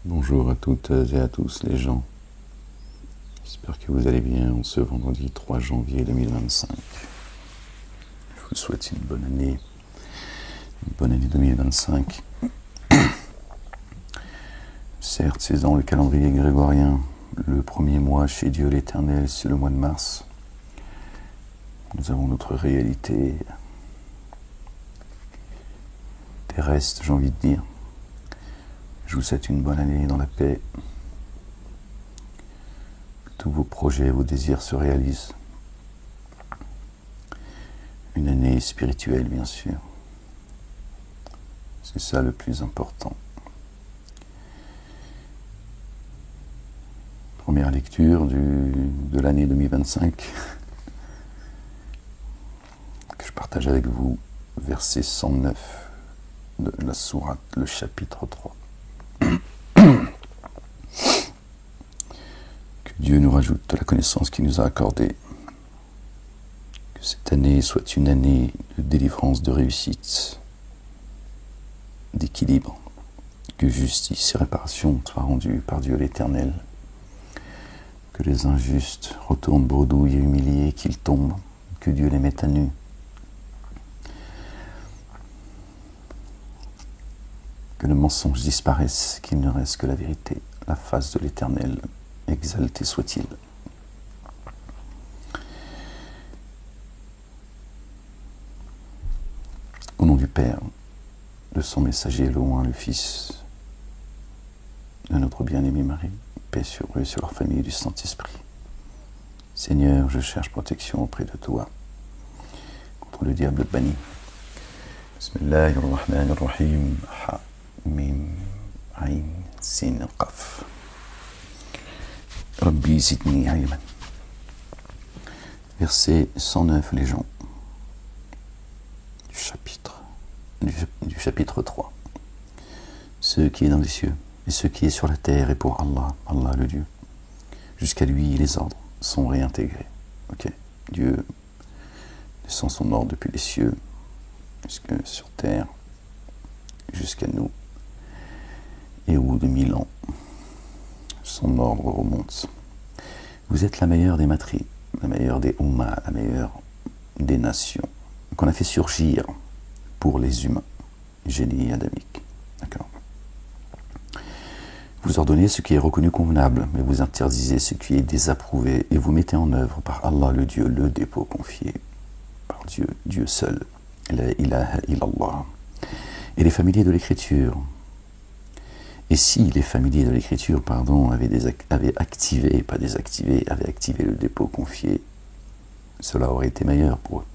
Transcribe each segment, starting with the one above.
Bonjour à toutes et à tous les gens. J'espère que vous allez bien en ce vendredi 3 janvier 2025. Je vous souhaite une bonne année 2025. Certes, c'est dans le calendrier grégorien. Le premier mois chez Dieu l'Éternel, c'est le mois de mars. Nous avons notre réalité terrestre, j'ai envie de dire. Je vous souhaite une bonne année dans la paix. Que tous vos projets, vos désirs se réalisent. Une année spirituelle, bien sûr. C'est ça le plus important. Première lecture de l'année 2025 que je partage avec vous, verset 109 de la sourate, le chapitre 3. Que Dieu nous rajoute de la connaissance qu'il nous a accordée. Que cette année soit une année de délivrance, de réussite, d'équilibre. Que justice et réparation soient rendues par Dieu l'Éternel. Que les injustes retournent bredouilles et humiliés, qu'ils tombent, que Dieu les mette à nu. Que le mensonge disparaisse, qu'il ne reste que la vérité, la face de l'Éternel, exalté soit-il. Au nom du Père, de son messager, le Loin, le Fils, de notre bien-aimé Marie, paix sur eux et sur leur famille du Saint-Esprit. Seigneur, je cherche protection auprès de toi, contre le diable banni. Bismillahirrahmanirrahim. Ha, mim, ayn, sin, qaf. Rabbi zidni ilman. Verset 109, les gens, du chapitre 3. Ce qui est dans les cieux et ce qui est sur la terre est pour Allah, Allah le Dieu. Jusqu'à lui, les ordres sont réintégrés. Ok, Dieu descend son ordre depuis les cieux, jusque sur terre, jusqu'à nous. Et au bout de 1000 ans, son ordre remonte. Vous êtes la meilleure des matries, la meilleure des Ummah, la meilleure des nations, qu'on a fait surgir pour les humains, génie adamique. D'accord. Vous ordonnez ce qui est reconnu convenable, mais vous interdisez ce qui est désapprouvé, et vous mettez en œuvre par Allah le Dieu, le dépôt confié par Dieu, Dieu seul, la ilaha illallah. Et les familiers de l'écriture, et si les familiers de l'écriture, avaient activé, pas désactivé, avaient activé le dépôt confié, cela aurait été meilleur pour eux.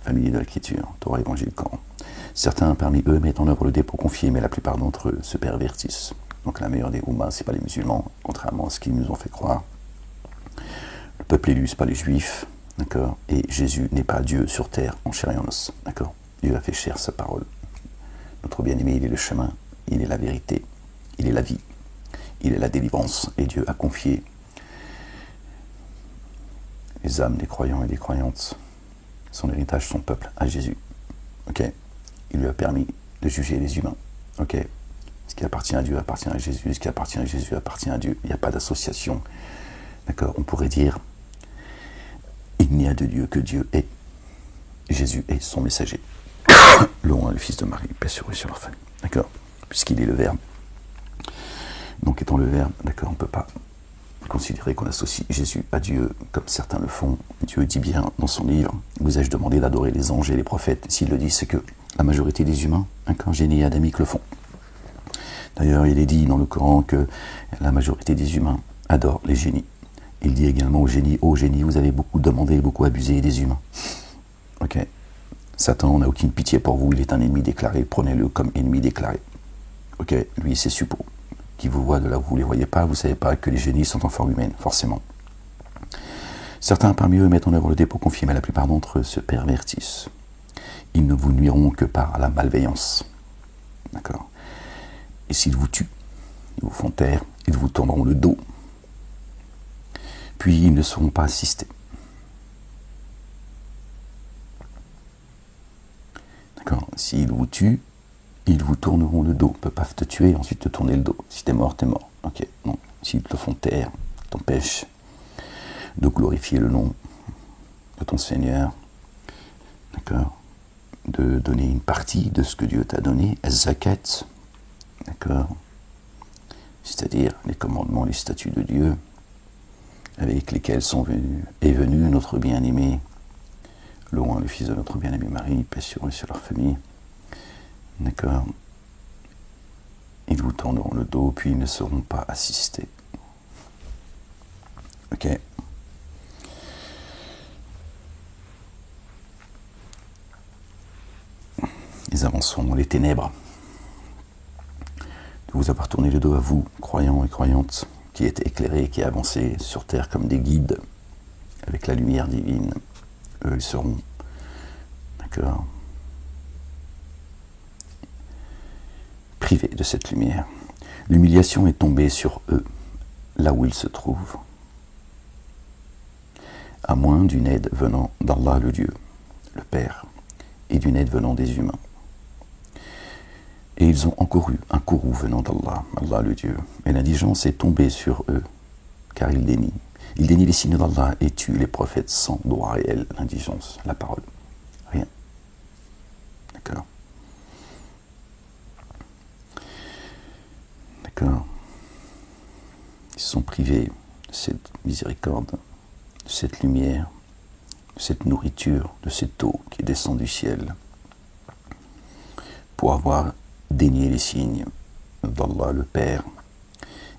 Familiers de l'écriture, Torah, Évangile, Coran. Certains parmi eux mettent en œuvre le dépôt confié, mais la plupart d'entre eux se pervertissent. Donc la meilleure des Ummahs, ce n'est pas les musulmans, contrairement à ce qu'ils nous ont fait croire. Le peuple élu, ce n'est pas les juifs, d'accord. Et Jésus n'est pas Dieu sur terre, en chair et en os, d'accord. Dieu a fait chair sa parole. Notre bien-aimé, il est le chemin, il est la vérité, il est la vie, il est la délivrance. Et Dieu a confié les âmes des croyants et des croyantes, son héritage, son peuple, à Jésus. Ok. Il lui a permis de juger les humains. Ok. Ce qui appartient à Dieu appartient à Jésus. Ce qui appartient à Jésus appartient à Dieu. Il n'y a pas d'association. D'accord. On pourrait dire, il n'y a de Dieu que Dieu est. Jésus est son messager. Loin, le Fils de Marie, paix sur eux et sur leur famille. D'accord. Puisqu'il est le Verbe. Donc étant le Verbe, d'accord, on ne peut pas considérer qu'on associe Jésus à Dieu comme certains le font. Dieu dit bien dans son livre, vous ai-je demandé d'adorer les anges et les prophètes. S'il le dit, c'est que la majorité des humains, un génie adamique, le font. D'ailleurs, il est dit dans le Coran que la majorité des humains adorent les génies. Il dit également aux génies, vous avez beaucoup demandé, beaucoup abusé des humains. Ok. Satan n'a aucune pitié pour vous, il est un ennemi déclaré, prenez-le comme ennemi déclaré. Ok, lui c'est suppos. Qui vous voit de là où vous ne les voyez pas, vous ne savez pas que les génies sont en forme humaine, forcément. Certains parmi eux mettent en œuvre le dépôt confié, mais la plupart d'entre eux se pervertissent. Ils ne vous nuiront que par la malveillance. D'accord. Et s'ils vous tuent, ils vous font taire, ils vous tourneront le dos. Puis ils ne seront pas assistés. D'accord. S'ils vous tuent, ils vous tourneront le dos. Ils ne peuvent pas te tuer et ensuite te tourner le dos. Si tu es mort, tu es mort. Ok, non. S'ils te font taire, t'empêchent de glorifier le nom de ton Seigneur, d'accord, de donner une partie de ce que Dieu t'a donné, az-zakat, d'accord, c'est-à-dire les commandements, les statuts de Dieu, avec lesquels est venu notre bien-aimé, le roi, le fils de notre bien-aimé Marie, paix sur eux et sur leur famille, d'accord, ils vous tourneront le dos, puis ils ne seront pas assistés. Ok. Ils avanceront dans les ténèbres. De vous avoir tourné le dos à vous, croyants et croyantes, qui êtes éclairés, qui avancez sur terre comme des guides, avec la lumière divine. Eux, ils seront, d'accord, privés de cette lumière. L'humiliation est tombée sur eux, là où ils se trouvent, à moins d'une aide venant d'Allah le Dieu, le Père, et d'une aide venant des humains. Et ils ont encouru un courroux venant d'Allah, Allah le Dieu. Et l'indigence est tombée sur eux, car ils dénient. Ils dénient les signes d'Allah et tuent les prophètes sans droit réel. L'indigence, la parole. Rien. D'accord. D'accord. Ils sont privés de cette miséricorde, de cette lumière, de cette nourriture, de cette eau qui descend du ciel, pour avoir dénié les signes d'Allah le Père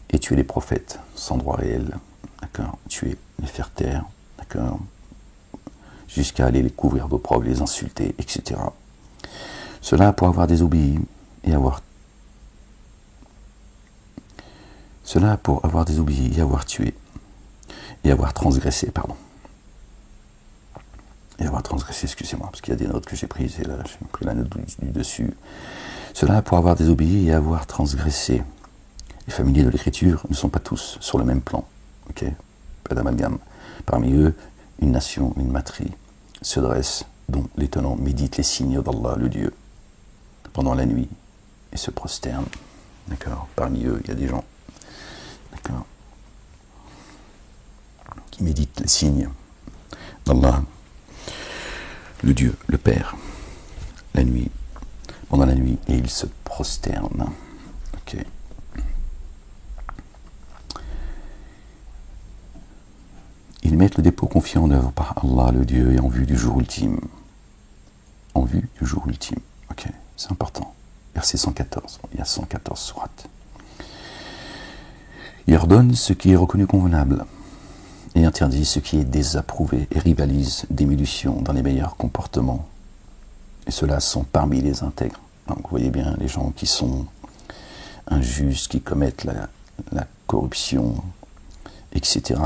et tuer les prophètes sans droit réel, d'accord, tuer, les faire taire, d'accord, jusqu'à aller les couvrir d'opprobre, les insulter, etc. Cela pour avoir désobéi et avoir tué et avoir transgressé, pardon. Et avoir transgressé, excusez-moi, parce qu'il y a des notes que j'ai prises et là j'ai pris la note du dessus. Cela pour avoir désobéi et avoir transgressé. Les familiers de l'écriture ne sont pas tous sur le même plan. Ok, pas d'amalgame. Parmi eux, une nation, une matrie se dresse, dont les tenants méditent les signes d'Allah, le Dieu, pendant la nuit et se prosternent. D'accord. Parmi eux, il y a des gens, d'accord, qui méditent les signes d'Allah, le Dieu, le Père, la nuit, pendant la nuit, et ils se prosternent. Ok. Ils mettent le dépôt confié en œuvre par Allah, le Dieu, et en vue du jour ultime. En vue du jour ultime. Ok, c'est important. Verset 114. Il y a 114 sourates. Il ordonne ce qui est reconnu convenable et interdit ce qui est désapprouvé et rivalise d'émulsion dans les meilleurs comportements. Et ceux-là sont parmi les intègres. Donc vous voyez bien les gens qui sont injustes, qui commettent la corruption, etc.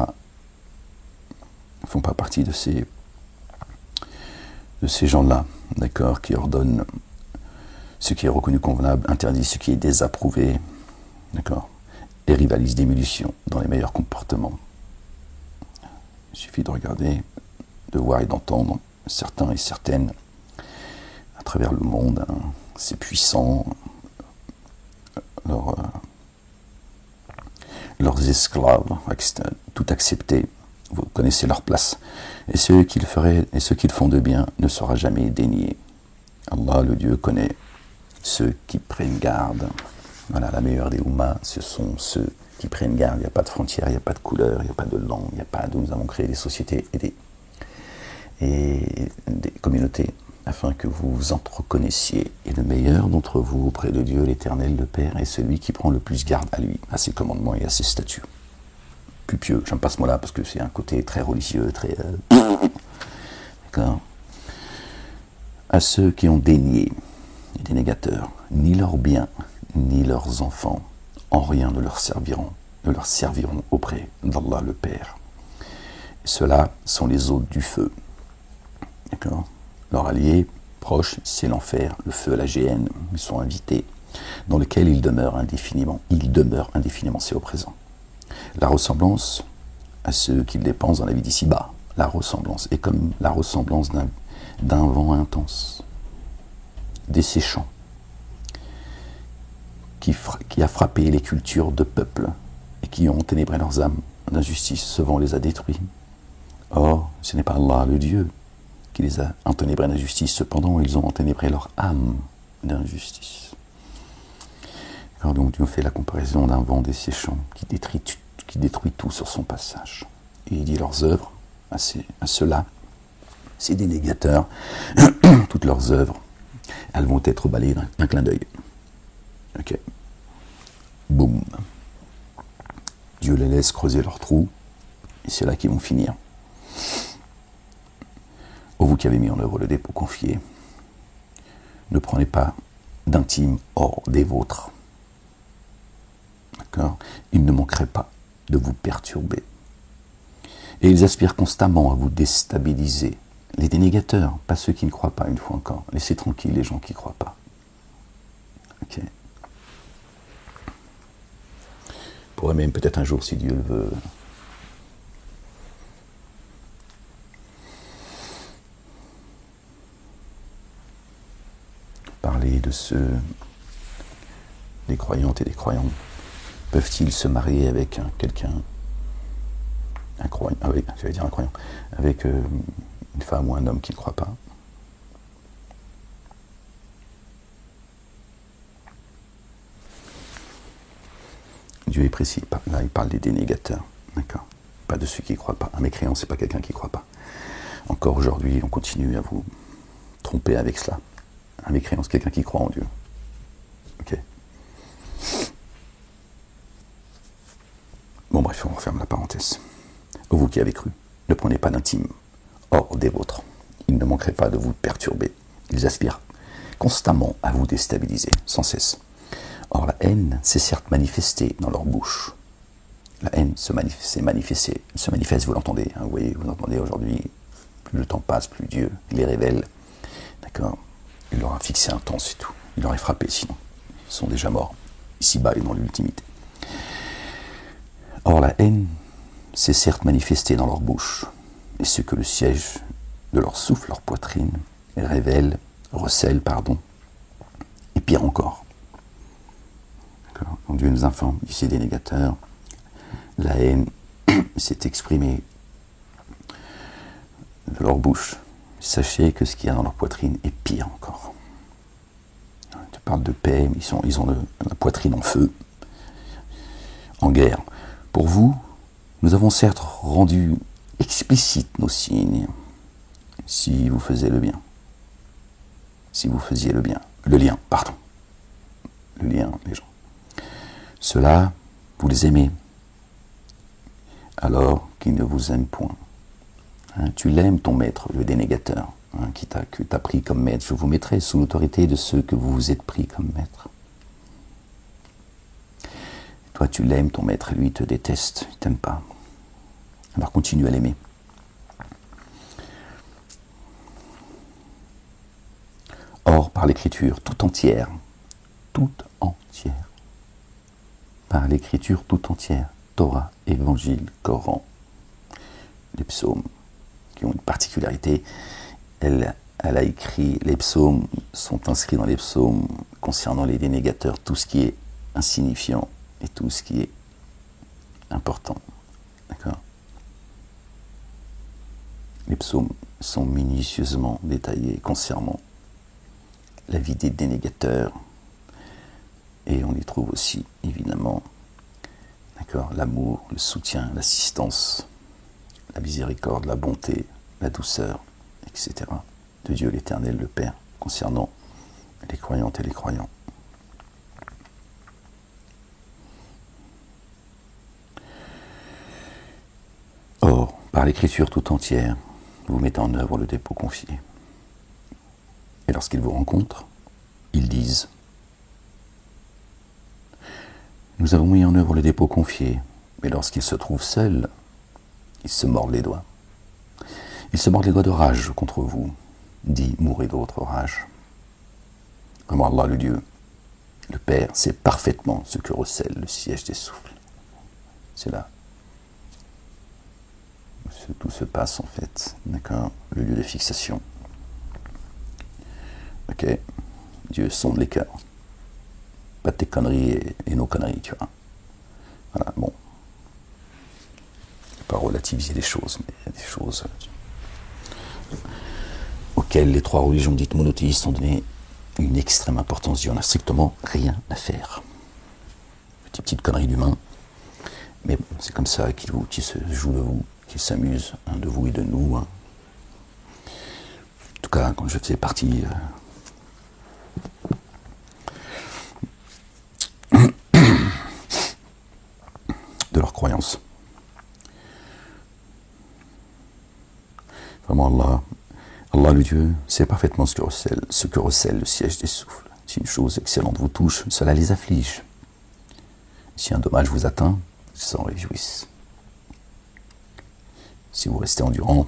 ne font pas partie de ces gens-là, d'accord, qui ordonnent ce qui est reconnu convenable, interdit ce qui est désapprouvé, d'accord, et rivalise d'émulsion dans les meilleurs comportements. Il suffit de regarder, de voir et d'entendre certains et certaines à travers le monde, hein, ces puissants, leurs esclaves, tout accepter. Vous connaissez leur place. Et ce qu'ils font de bien ne sera jamais dénié. Allah, le Dieu, connaît ceux qui prennent garde. Voilà, la meilleure des Ummahs, ce sont ceux qui prennent garde. Il n'y a pas de frontières, il n'y a pas de couleur, il n'y a pas de langue, il n'y a pas de... Nous avons créé des sociétés et des communautés afin que vous vous entreconnaissiez. Et le meilleur d'entre vous auprès de Dieu, l'Éternel, le Père, est celui qui prend le plus garde à lui, à ses commandements et à ses statuts. Plus pieux, j'aime pas ce mot-là parce que c'est un côté très religieux, très... D'accord. À ceux qui ont dénié, des négateurs, ni leurs biens, ni leurs enfants, en rien ne leur serviront auprès d'Allah le Père. Ceux-là sont les hôtes du feu. D'accord. Leur allié proche, c'est l'enfer, le feu, la géhenne. Ils sont invités, dans lequel ils demeurent indéfiniment. Ils demeurent indéfiniment, c'est au présent. La ressemblance à ceux qu'ils dépensent dans la vie d'ici-bas. La ressemblance est comme la ressemblance d'un vent intense, desséchant, qui a frappé les cultures de peuples et qui ont ténébré leurs âmes d'injustice, ce vent les a détruits. Or, ce n'est pas Allah, le Dieu, qui les a enténébrés d'injustice, cependant ils ont enténébré leur âme d'injustice. Donc Dieu fait la comparaison d'un vent desséchant qui détruit tout sur son passage. Et il dit leurs œuvres à ceux-là, ces dénégateurs, toutes leurs œuvres, elles vont être balayées d'un clin d'œil. Ok. Boum. Dieu les laisse creuser leurs trous, et c'est là qu'ils vont finir. Ô vous qui avez mis en œuvre le dépôt confié, ne prenez pas d'intime hors des vôtres. D'accord ? Ils ne manqueraient pas de vous perturber. Et ils aspirent constamment à vous déstabiliser. Les dénégateurs, pas ceux qui ne croient pas, une fois encore. Laissez tranquilles les gens qui ne croient pas. Ok. On pourrait même peut-être un jour, si Dieu le veut, parler de ceux, des croyantes et des croyants. Peuvent-ils se marier avec quelqu'un, un croyant, j'allais dire un croyant, avec une femme ou un homme qui ne croit pas? Dieu est précis, là il parle des dénégateurs, d'accord? Pas de ceux qui ne croient pas. Un mécréant, c'est pas quelqu'un qui ne croit pas. Encore aujourd'hui, on continue à vous tromper avec cela. Un mécréant, c'est quelqu'un qui croit en Dieu. Ok. Bon bref, on referme la parenthèse. Vous qui avez cru, ne prenez pas d'intime hors des vôtres. Ils ne manqueraient pas de vous perturber. Ils aspirent constamment à vous déstabiliser, sans cesse. Or la haine s'est certes manifestée dans leur bouche. La haine se manifeste, vous l'entendez, hein, vous voyez, vous entendez aujourd'hui, plus le temps passe, plus Dieu les révèle. D'accord? Il leur a fixé un temps, c'est tout. Il leur est frappé, sinon. Ils sont déjà morts, ici-bas et dans l'ultimité. Or la haine s'est certes manifestée dans leur bouche, et ce que le siège de leur souffle, leur poitrine, recèle, et pire encore. Donc Dieu nous informe, ici des négateurs, la haine s'est exprimée de leur bouche. Sachez que ce qu'il y a dans leur poitrine est pire encore. Tu parles de paix, mais ils ont la poitrine en feu, en guerre. Pour vous, nous avons certes rendu explicites nos signes, si vous faisiez le bien. Si vous faisiez le bien. Le lien, les gens. Ceux-là, vous les aimez, alors qu'ils ne vous aiment point. Hein, tu l'aimes, ton maître, le dénégateur, hein, que t'as pris comme maître. Je vous mettrai sous l'autorité de ceux que vous vous êtes pris comme maître. Toi, tu l'aimes, ton maître, lui, il te déteste, il t'aime pas. Alors continue à l'aimer. Or, par l'écriture tout entière, par l'écriture tout entière, Torah, Évangile, Coran, les psaumes, qui ont une particularité, elle a écrit, les psaumes sont inscrits dans les psaumes concernant les dénégateurs, tout ce qui est insignifiant et tout ce qui est important. D'accord? Les psaumes sont minutieusement détaillés concernant la vie des dénégateurs, et on y trouve aussi, évidemment, d'accord, l'amour, le soutien, l'assistance, la miséricorde, la bonté, la douceur, etc. de Dieu l'Éternel, le Père, concernant les croyantes et les croyants. Or, par l'écriture tout entière, vous mettez en œuvre le dépôt confié. Et lorsqu'ils vous rencontrent, ils disent: nous avons mis en œuvre le dépôt confié, mais lorsqu'ils se trouvent seuls, ils se mordent les doigts. Ils se mordent les doigts de rage contre vous, dit: mourrez de votre rage. Vraiment, Allah, le Dieu, le Père, sait parfaitement ce que recèle le siège des souffles. C'est là où tout se passe, en fait. D'accord? Le lieu de fixation. Ok? Dieu sonde les cœurs. Pas tes conneries et nos conneries, tu vois. Voilà, bon. Pas relativiser les choses, mais il y a des choses auxquelles les trois religions dites monothéistes ont donné une extrême importance. Il n'y en a strictement rien à faire. Petite connerie d'humain, mais bon, c'est comme ça qu'il se joue de vous, qu'il s'amuse hein, de vous et de nous. Hein. En tout cas, quand je faisais partie de leur croyance. Vraiment, Allah le Dieu, sait parfaitement ce que recèle le siège des souffles. Si une chose excellente vous touche, cela les afflige. Si un dommage vous atteint, ils s'en réjouissent. Si vous restez endurant,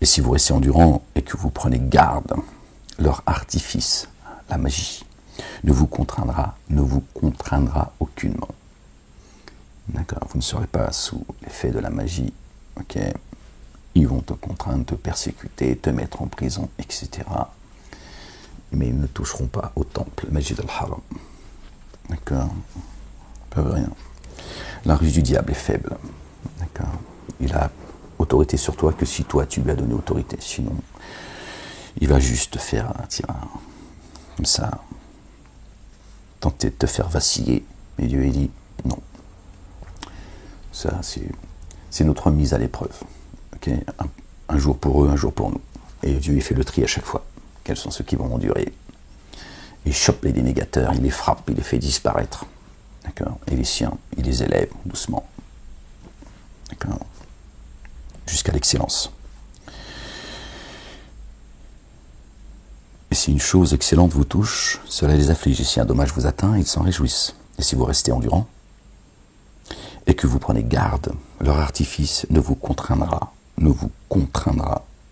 et que vous prenez garde, leur artifice, la magie, ne vous contraindra aucunement. D'accord, vous ne serez pas sous l'effet de la magie, ok. Ils vont te contraindre, te persécuter, te mettre en prison, etc. Mais ils ne toucheront pas au temple, Masjid al-Haram. D'accord, ils peuvent rien. La ruse du diable est faible. D'accord, il a autorité sur toi que si toi tu lui as donné autorité. Sinon, il va juste te faire comme ça, tenter de te faire vaciller. Mais Dieu il dit non. Ça, c'est notre mise à l'épreuve. Okay, un jour pour eux, un jour pour nous. Et Dieu il fait le tri à chaque fois. Quels sont ceux qui vont endurer? Il chope les dénégateurs, il les frappe, il les fait disparaître. D'accord? Et les siens, il les élève doucement. D'accord? Jusqu'à l'excellence. Et si une chose excellente vous touche, cela les afflige. Et si un dommage vous atteint, ils s'en réjouissent. Et si vous restez endurant, et que vous prenez garde, leur artifice ne vous contraindra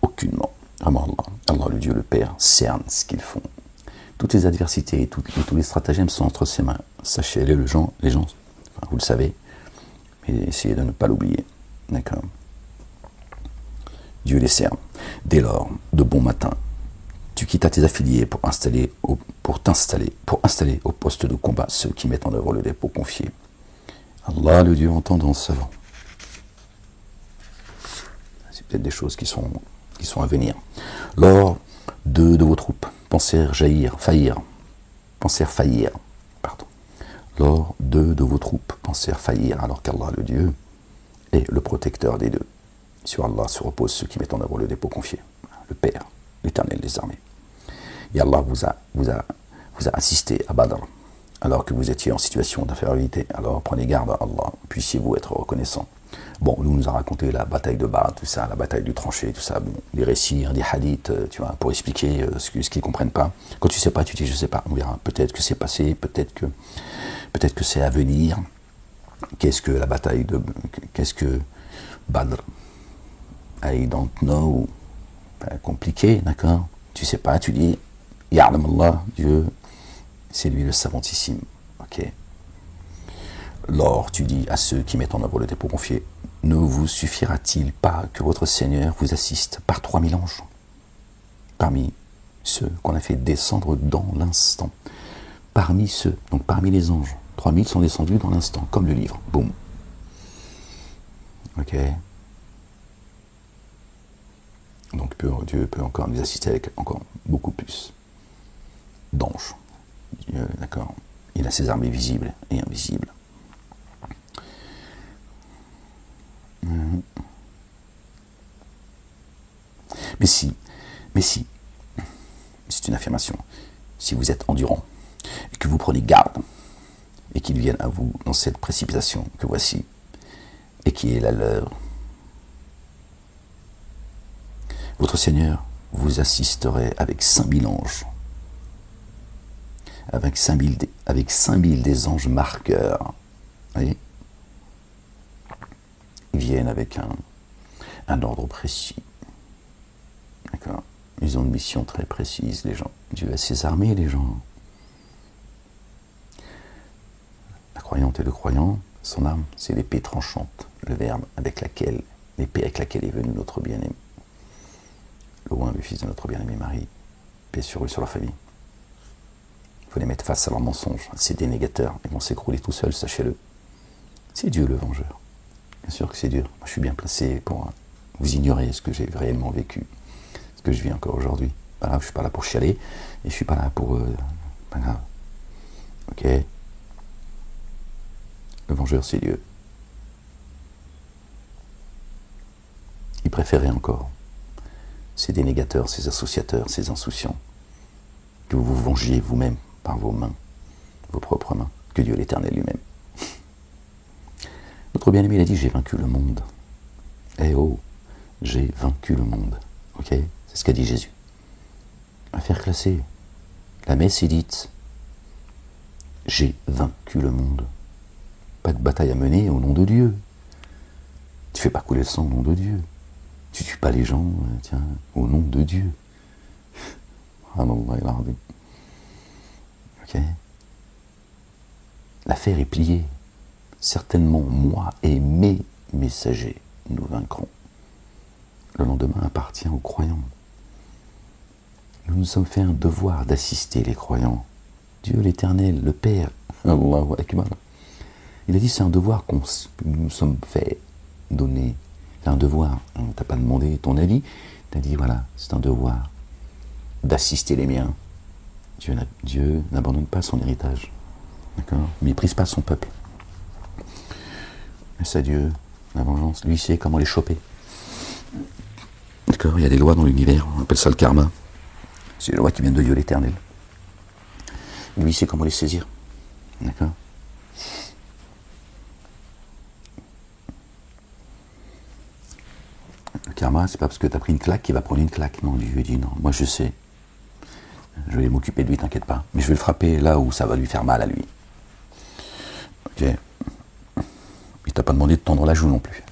aucunement. Vraiment, Allah le Dieu, le Père, cerne ce qu'ils font. Toutes les adversités et tous les stratagèmes sont entre ses mains. Sachez-le, les gens, enfin, vous le savez, mais essayez de ne pas l'oublier. D'accord? Dieu les cerne. Dès lors, de bon matin, tu quittas tes affiliés pour installer au poste de combat ceux qui mettent en œuvre le dépôt confié. Allah, le Dieu entendant, savant. C'est peut-être des choses qui sont à venir. Lors deux de vos troupes pensèrent faillir. Lors deux de vos troupes pensèrent faillir, alors qu'Allah, le Dieu, est le protecteur des deux. Sur Allah se reposent ceux qui mettent en œuvre le dépôt confié. Le Père, l'Éternel des armées. Et Allah vous a assisté à Badr, alors que vous étiez en situation d'infériorité. Alors prenez garde à Allah, puissiez-vous être reconnaissant. Bon, nous a raconté la bataille de Badr, tout ça, la bataille du tranché, tout ça, bon, des récits, des hadiths, tu vois, pour expliquer ce qu'ils ne comprennent pas. Quand tu sais pas, tu dis je sais pas, on verra. Peut-être que c'est passé, peut-être que c'est à venir. Qu'est-ce que Badr? I don't know. Compliqué, d'accord? Tu sais pas, tu dis Ya'lam Allah, Dieu, c'est lui le savantissime. Ok. Lors, tu dis à ceux qui mettent en œuvre le dépôt confié, ne vous suffira-t-il pas que votre Seigneur vous assiste par 3000 anges, parmi ceux qu'on a fait descendre dans l'instant, parmi les anges, 3000 sont descendus dans l'instant, comme le livre, boum. Ok. Donc Dieu peut encore nous assister avec encore beaucoup plus d'anges. D'accord. Il a ses armées visibles et invisibles. Mais si, c'est une affirmation, si vous êtes endurant, et que vous prenez garde, et qu'il vienne à vous dans cette précipitation que voici, et qui est la leur, votre Seigneur vous assisterait avec 5000 anges, avec 5000 des anges marqueurs. Vous voyez, ils viennent avec un ordre précis. D'accord. Ils ont une mission très précise, les gens. Dieu a ses armées, les gens. La croyante et le croyant, son âme, c'est l'épée tranchante, le verbe l'épée avec laquelle est venu notre bien-aimé. Loin, le fils de notre bien-aimé Marie, paix sur eux, sur leur famille. Il faut les mettre face à leurs mensonges, à ces dénégateurs. Ils vont s'écrouler tout seuls, sachez-le. C'est Dieu le vengeur. Bien sûr que c'est Dieu. Moi, je suis bien placé pour vous ignorer ce que j'ai réellement vécu, ce que je vis encore aujourd'hui. Pas grave, je ne suis pas là pour chialer, et je ne suis pas là pour... pas grave. Ok. Le vengeur, c'est Dieu. Il préférait encore ces dénégateurs, ces associateurs, ces insouciants, que vous vous vengiez vous-même par vos mains, vos propres mains, que Dieu l'Éternel lui-même. Notre bien-aimé, il a dit, j'ai vaincu le monde. Eh oh, j'ai vaincu le monde. Ok, c'est ce qu'a dit Jésus. Affaire classée. La messe est dite. J'ai vaincu le monde. Pas de bataille à mener au nom de Dieu. Tu fais pas couler le sang au nom de Dieu. Tu tues pas les gens, tiens, au nom de Dieu. Ok. L'affaire est pliée. Certainement, moi et mes messagers, nous vaincrons. Le lendemain appartient aux croyants. Nous nous sommes fait un devoir d'assister les croyants. Dieu l'Éternel, le Père, Allahu Akbar. Il a dit c'est un devoir que nous nous sommes fait donner. C'est un devoir. On ne t'a pas demandé ton avis. Tu as dit voilà, c'est un devoir d'assister les miens. Dieu n'abandonne pas son héritage. D'accord ? Il ne méprise pas son peuple. Mais c'est Dieu, la vengeance. Lui, il sait comment les choper. D'accord ? Il y a des lois dans l'univers. On appelle ça le karma. C'est les lois qui viennent de Dieu l'Éternel. Lui, il sait comment les saisir. D'accord ? Le karma, c'est pas parce que tu as pris une claque qu'il va prendre une claque. Non, Dieu dit non. Moi, je sais. Je vais m'occuper de lui, t'inquiète pas. Mais je vais le frapper là où ça va lui faire mal à lui. Ok. Il t'a pas demandé de tendre la joue non plus.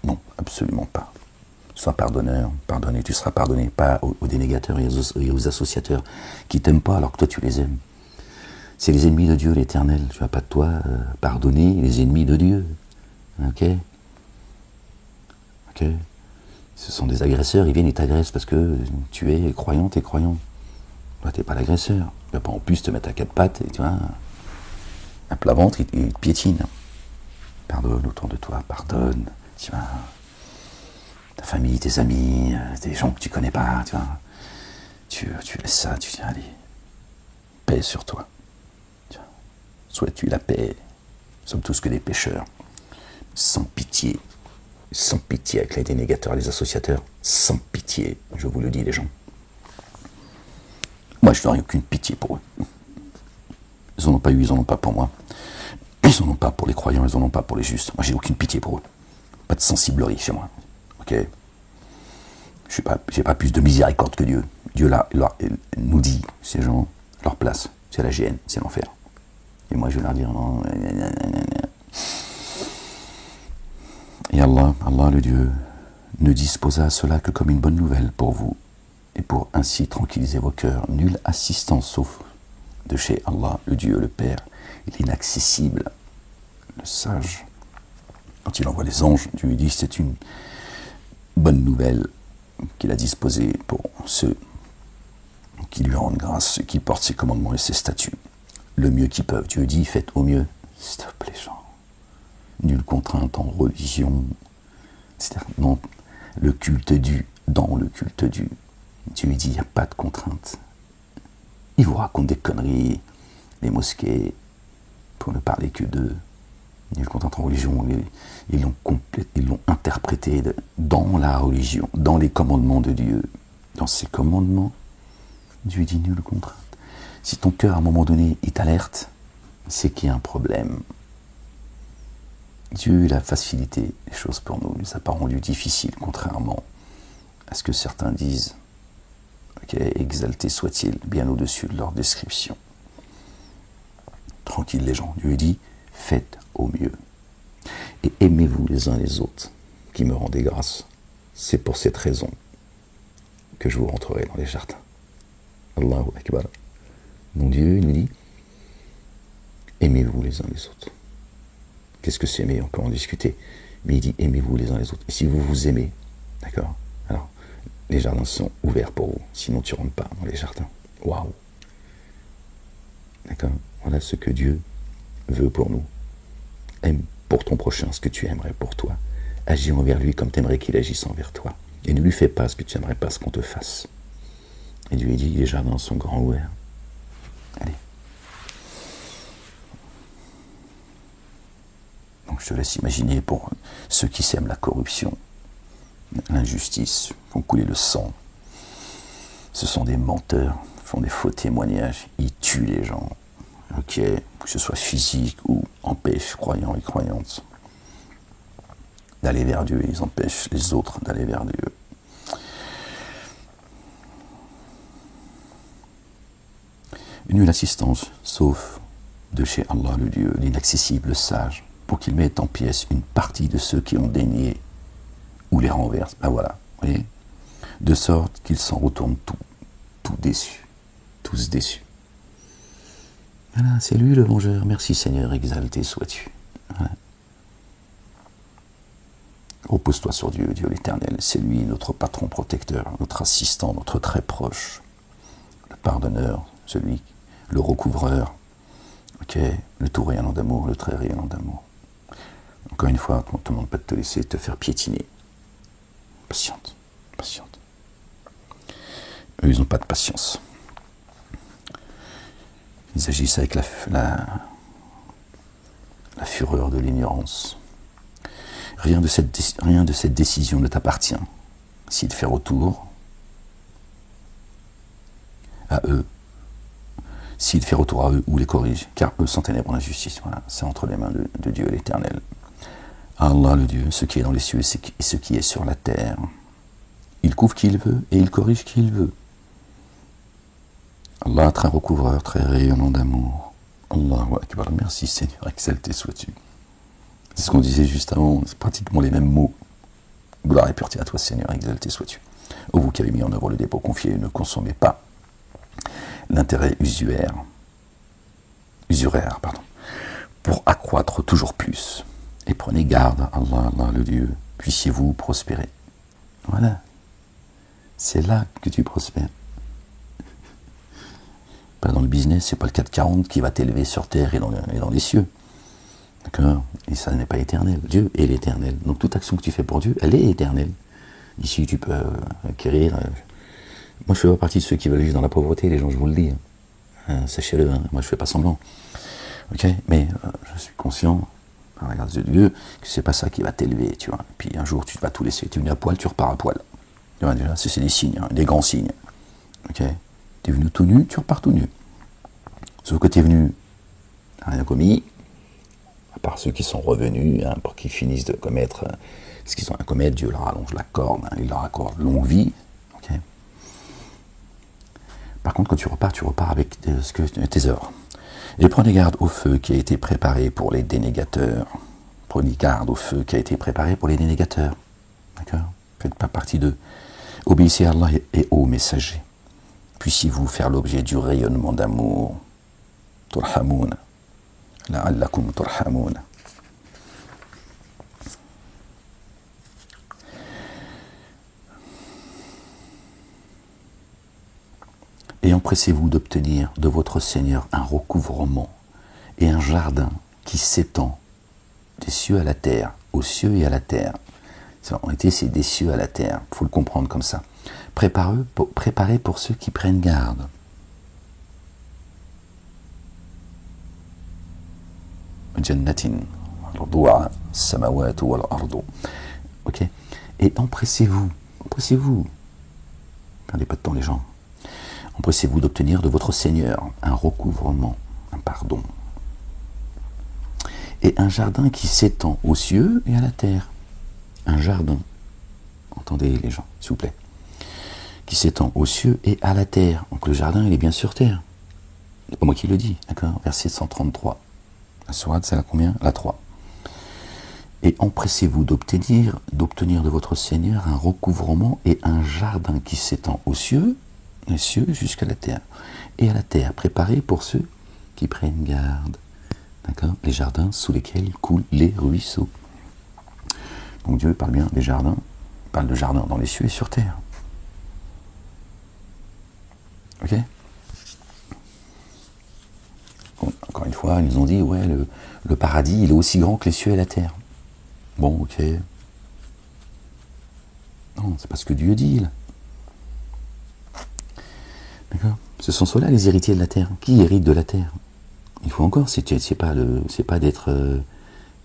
Non, absolument pas. Sois pardonneur, pardonné, tu seras pardonné. Pas aux dénégateurs et aux associateurs qui t'aiment pas alors que toi tu les aimes. C'est les ennemis de Dieu l'Éternel. Tu vas pas de toi pardonner les ennemis de Dieu. Ok. Ok. Ce sont des agresseurs, ils viennent et t'agressent parce que tu es croyant, t'es croyant. Toi, t'es pas l'agresseur. Tu vas pas en plus te mettre à quatre pattes et tu vois, un plat ventre, il te piétine. Pardonne autour de toi, pardonne. Tu vois, ta famille, tes amis, des gens que tu connais pas, tu vois. Tu laisses ça, tu dis, allez, paix sur toi. Souhaites-tu la paix? Nous sommes tous que des pécheurs. Sans pitié avec les dénégateurs, les associateurs, sans pitié, je vous le dis les gens. Moi je n'aurai aucune pitié pour eux. Ils n'en ont pas eu, ils n'en ont pas pour moi. Ils n'en ont pas pour les croyants, ils n'en ont pas pour les justes. Moi j'ai aucune pitié pour eux. Pas de sensiblerie chez moi. Ok. J'ai pas plus de miséricorde que Dieu. Dieu là, nous dit, ces gens, leur place, c'est la géhenne, c'est l'enfer. Et moi je vais leur dire non. Et Allah le Dieu, ne disposa cela que comme une bonne nouvelle pour vous, et pour ainsi tranquilliser vos cœurs. Nulle assistance sauf de chez Allah, le Dieu, le Père, l'inaccessible, le sage. Quand il envoie les anges, Dieu lui dit c'est une bonne nouvelle qu'il a disposée pour ceux qui lui rendent grâce, ceux qui portent ses commandements et ses statuts, le mieux qu'ils peuvent. Dieu dit faites au mieux. Stop les gens. Nulle contrainte en religion, c'est-à-dire dans le culte du. Dieu dit, il n'y a pas de contrainte. Ils vous racontent des conneries, les mosquées, pour ne parler que d'eux. Nulle contrainte en religion, ils l'ont interprété dans la religion, dans les commandements de Dieu. Dans ses commandements, Dieu dit nulle contrainte. Si ton cœur, à un moment donné, il t'alerte, c'est qu'il y a un problème. Dieu, il a facilité les choses pour nous, il ne nous a pas rendu difficile, contrairement à ce que certains disent. Ok, exalté soit-il, bien au-dessus de leur description. Tranquille les gens, Dieu dit, faites au mieux. Et aimez-vous les uns les autres, qui me rendez grâce. C'est pour cette raison que je vous rentrerai dans les jardins. Allahu Akbar. Mon Dieu, il nous dit, aimez-vous les uns les autres. Qu'est-ce que c'est aimer? On peut en discuter. Mais il dit, aimez-vous les uns les autres. Et si vous vous aimez, d'accord? Alors, les jardins sont ouverts pour vous. Sinon, tu ne rentres pas dans les jardins. Waouh! D'accord? Voilà ce que Dieu veut pour nous. Aime pour ton prochain ce que tu aimerais pour toi. Agis envers lui comme tu aimerais qu'il agisse envers toi. Et ne lui fais pas ce que tu n'aimerais pas ce qu'on te fasse. Et Dieu dit, les jardins sont grands ouverts. Allez. Donc je te laisse imaginer pour ceux qui sèment la corruption, l'injustice, font couler le sang. Ce sont des menteurs, font des faux témoignages, ils tuent les gens. Ok, que ce soit physique ou empêchent croyants et croyantes d'aller vers Dieu, ils empêchent les autres d'aller vers Dieu. Nulle assistance, sauf de chez Allah le Dieu, l'inaccessible, le sage, pour qu'il mette en pièces une partie de ceux qui ont dénié ou les renverse. Ben voilà, vous voyez, de sorte qu'ils s'en retournent tout déçus, tous déçus. Voilà, c'est lui le vengeur. Merci Seigneur, exalté sois-tu. Voilà. Repose-toi sur Dieu, Dieu l'Éternel. C'est lui notre patron protecteur, notre assistant, notre très proche, le pardonneur, celui, le recouvreur, ok, le tout rayonnant d'amour, le très rayonnant d'amour. Encore une fois, on ne te demande pas de te laisser te faire piétiner. Patiente, patiente. Eux, ils n'ont pas de patience. Ils agissent avec la fureur de l'ignorance. Rien de cette décision ne t'appartient. S'ils font retour à eux, s'il fait retour à eux ou les corrige, car eux sont ténèbres en injustice. Voilà, c'est entre les mains de Dieu l'Éternel. Allah le Dieu, ce qui est dans les cieux et ce qui est sur la terre. Il couvre qui il veut et il corrige qui il veut. Allah, très recouvreur, très rayonnant d'amour. Allahu Akbar, merci Seigneur, exalté sois-tu. C'est ce qu'on disait juste avant, c'est pratiquement les mêmes mots. Gloire et pureté à toi Seigneur, exalté sois-tu. Ô vous qui avez mis en œuvre le dépôt confié, ne consommez pas l'intérêt usuraire, pour accroître toujours plus. Et prenez garde, Allah, Allah le Dieu, puissiez-vous prospérer. Voilà, c'est là que tu prospères. Pas dans le business, c'est pas le 440 qui va t'élever sur terre et dans les cieux. D'accord? Et ça n'est pas éternel. Dieu est l'éternel. Donc toute action que tu fais pour Dieu, elle est éternelle. Ici, tu peux acquérir. Moi, je fais pas partie de ceux qui veulent vivre dans la pauvreté, les gens, je vous le dis. Sachez-le, hein. Moi, je fais pas semblant. Ok? Mais je suis conscient, par la grâce de Dieu, que c'est pas ça qui va t'élever, tu vois. Et puis un jour, tu vas tout laisser. Tu es venu à poil, tu repars à poil. Tu vois, déjà, c'est des signes, hein, des grands signes. Ok? Tu es venu tout nu, tu repars tout nu. Sauf que tu es venu, rien commis, à part ceux qui sont revenus, hein, pour qu'ils finissent de commettre ce qu'ils ont à commettre, Dieu leur allonge la corde, hein, il leur accorde longue vie. Okay. Par contre, quand tu repars avec tes œuvres. Et prenez garde au feu qui a été préparé pour les dénégateurs. Prenez garde au feu qui a été préparé pour les dénégateurs. D'accord? Faites pas partie d'eux. Obéissez à Allah et aux messagers. Puissiez-vous faire l'objet du rayonnement d'amour. Turhamoun. La'allakum turhamoun. Et empressez-vous d'obtenir de votre Seigneur un recouvrement et un jardin qui s'étend des cieux à la terre, aux cieux et à la terre. En réalité, c'est des cieux à la terre, il faut le comprendre comme ça. Préparez pour ceux qui prennent garde. Jannatin, samawatu wal ardu. Ok. Et empressez-vous, perdez pas de temps les gens. Empressez-vous d'obtenir de votre Seigneur un recouvrement, un pardon, et un jardin qui s'étend aux cieux et à la terre. Un jardin, entendez les gens, s'il vous plaît, qui s'étend aux cieux et à la terre. Donc le jardin, il est bien sur terre. C'est pas moi qui le dis, d'accord? Verset 133. La sourate, c'est la combien? La 3. Et empressez-vous d'obtenir de votre Seigneur un recouvrement et un jardin qui s'étend aux cieux, les cieux jusqu'à la terre. Et à la terre, préparé pour ceux qui prennent garde. D'accord? Les jardins sous lesquels coulent les ruisseaux. Donc Dieu parle bien des jardins, il parle de jardins dans les cieux et sur terre. Ok? vois, ils nous ont dit, ouais, le paradis, il est aussi grand que les cieux et la terre. Bon, ok. Non, c'est pas ce que Dieu dit, là. D'accord? Ce sont ceux-là les héritiers de la terre. Qui hérite de la terre? Il faut encore, c'est pas d'être,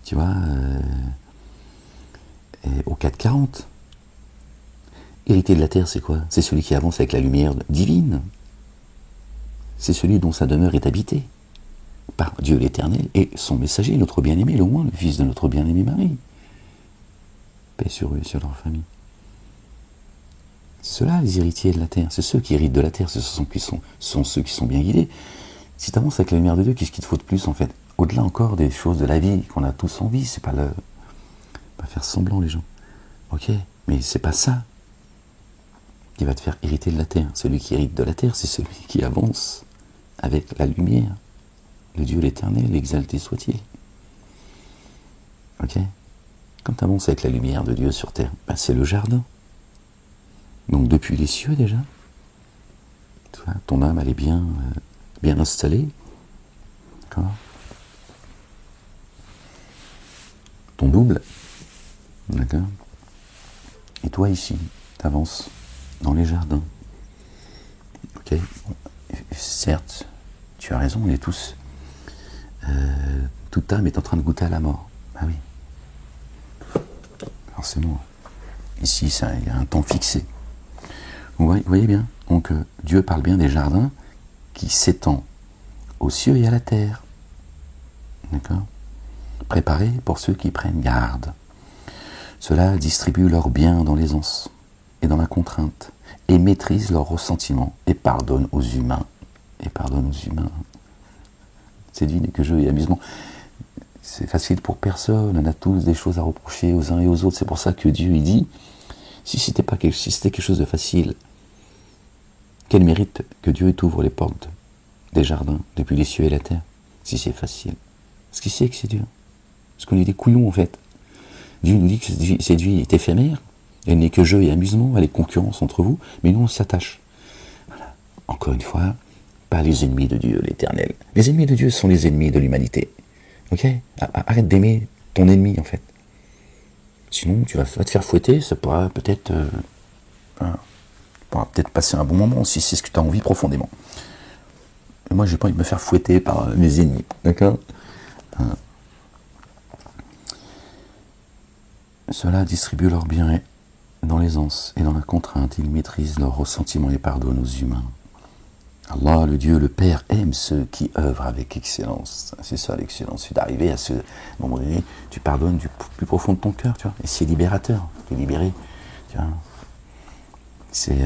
tu vois, au 440. Héritier de la terre, c'est quoi? C'est celui qui avance avec la lumière divine. C'est celui dont sa demeure est habitée par Dieu l'Éternel et son messager, notre bien-aimé, le Oint, le fils de notre bien-aimé Marie. Paix sur eux et sur leur famille. C'est ceux-là les héritiers de la terre. C'est ceux qui héritent de la terre. Ce sont ceux qui sont bien guidés. Si tu avances avec la lumière de Dieu, qu'est-ce qu'il te faut de plus en fait? Au-delà encore des choses de la vie qu'on a tous envie, c'est pas faire semblant les gens. Ok, mais c'est pas ça qui va te faire hériter de la terre. Celui qui hérite de la terre, c'est celui qui avance avec la lumière. Le Dieu l'Éternel, exalté soit-il. Ok? Quand tu avances avec la lumière de Dieu sur terre, ben c'est le jardin. Donc depuis les cieux déjà, tu vois, ton âme elle est bien installée. D'accord? Ton double. D'accord? Et toi ici, tu avances dans les jardins. Ok? Bon, certes, tu as raison, on est tous. Toute âme est en train de goûter à la mort. Ah oui. Forcément. Ici, il y a un temps fixé. Vous voyez bien? Donc, Dieu parle bien des jardins qui s'étend aux cieux et à la terre. D'accord? Préparés pour ceux qui prennent garde. Ceux-là distribuent leurs biens dans l'aisance et dans la contrainte, et maîtrisent leurs ressentiments, et pardonnent aux humains. Et pardonnent aux humains. C'est dit que jeu et amusement. C'est facile pour personne, on a tous des choses à reprocher aux uns et aux autres. C'est pour ça que Dieu, il dit, si c'était quelque chose de facile, quel mérite que Dieu t'ouvre les portes des jardins, depuis les cieux et la terre, si c'est facile. Parce qu'il sait que c'est dur. Parce qu'on est des couillons, en fait. Dieu nous dit que cette vie est éphémère, elle n'est que jeu et amusement, elle est concurrence entre vous, mais nous on s'attache. Voilà. Encore une fois, pas les ennemis de Dieu, l'Éternel. Les ennemis de Dieu sont les ennemis de l'humanité. Ok? Arrête d'aimer ton ennemi, en fait. Sinon, tu vas te faire fouetter, ça pourra peut-être passer un bon moment, si c'est ce que tu as envie profondément. Et moi, j'ai pas envie de me faire fouetter par mes ennemis. D'accord? Ceux-là distribuent leurs biens dans l'aisance et dans la contrainte. Ils maîtrisent leurs ressentiments et pardonnent aux humains. Allah, le Dieu, le Père, aime ceux qui œuvrent avec excellence. C'est ça l'excellence, c'est d'arriver à ce moment donné, tu pardonnes du plus profond de ton cœur, tu vois, et c'est libérateur, tu es libéré, tu vois. C'est,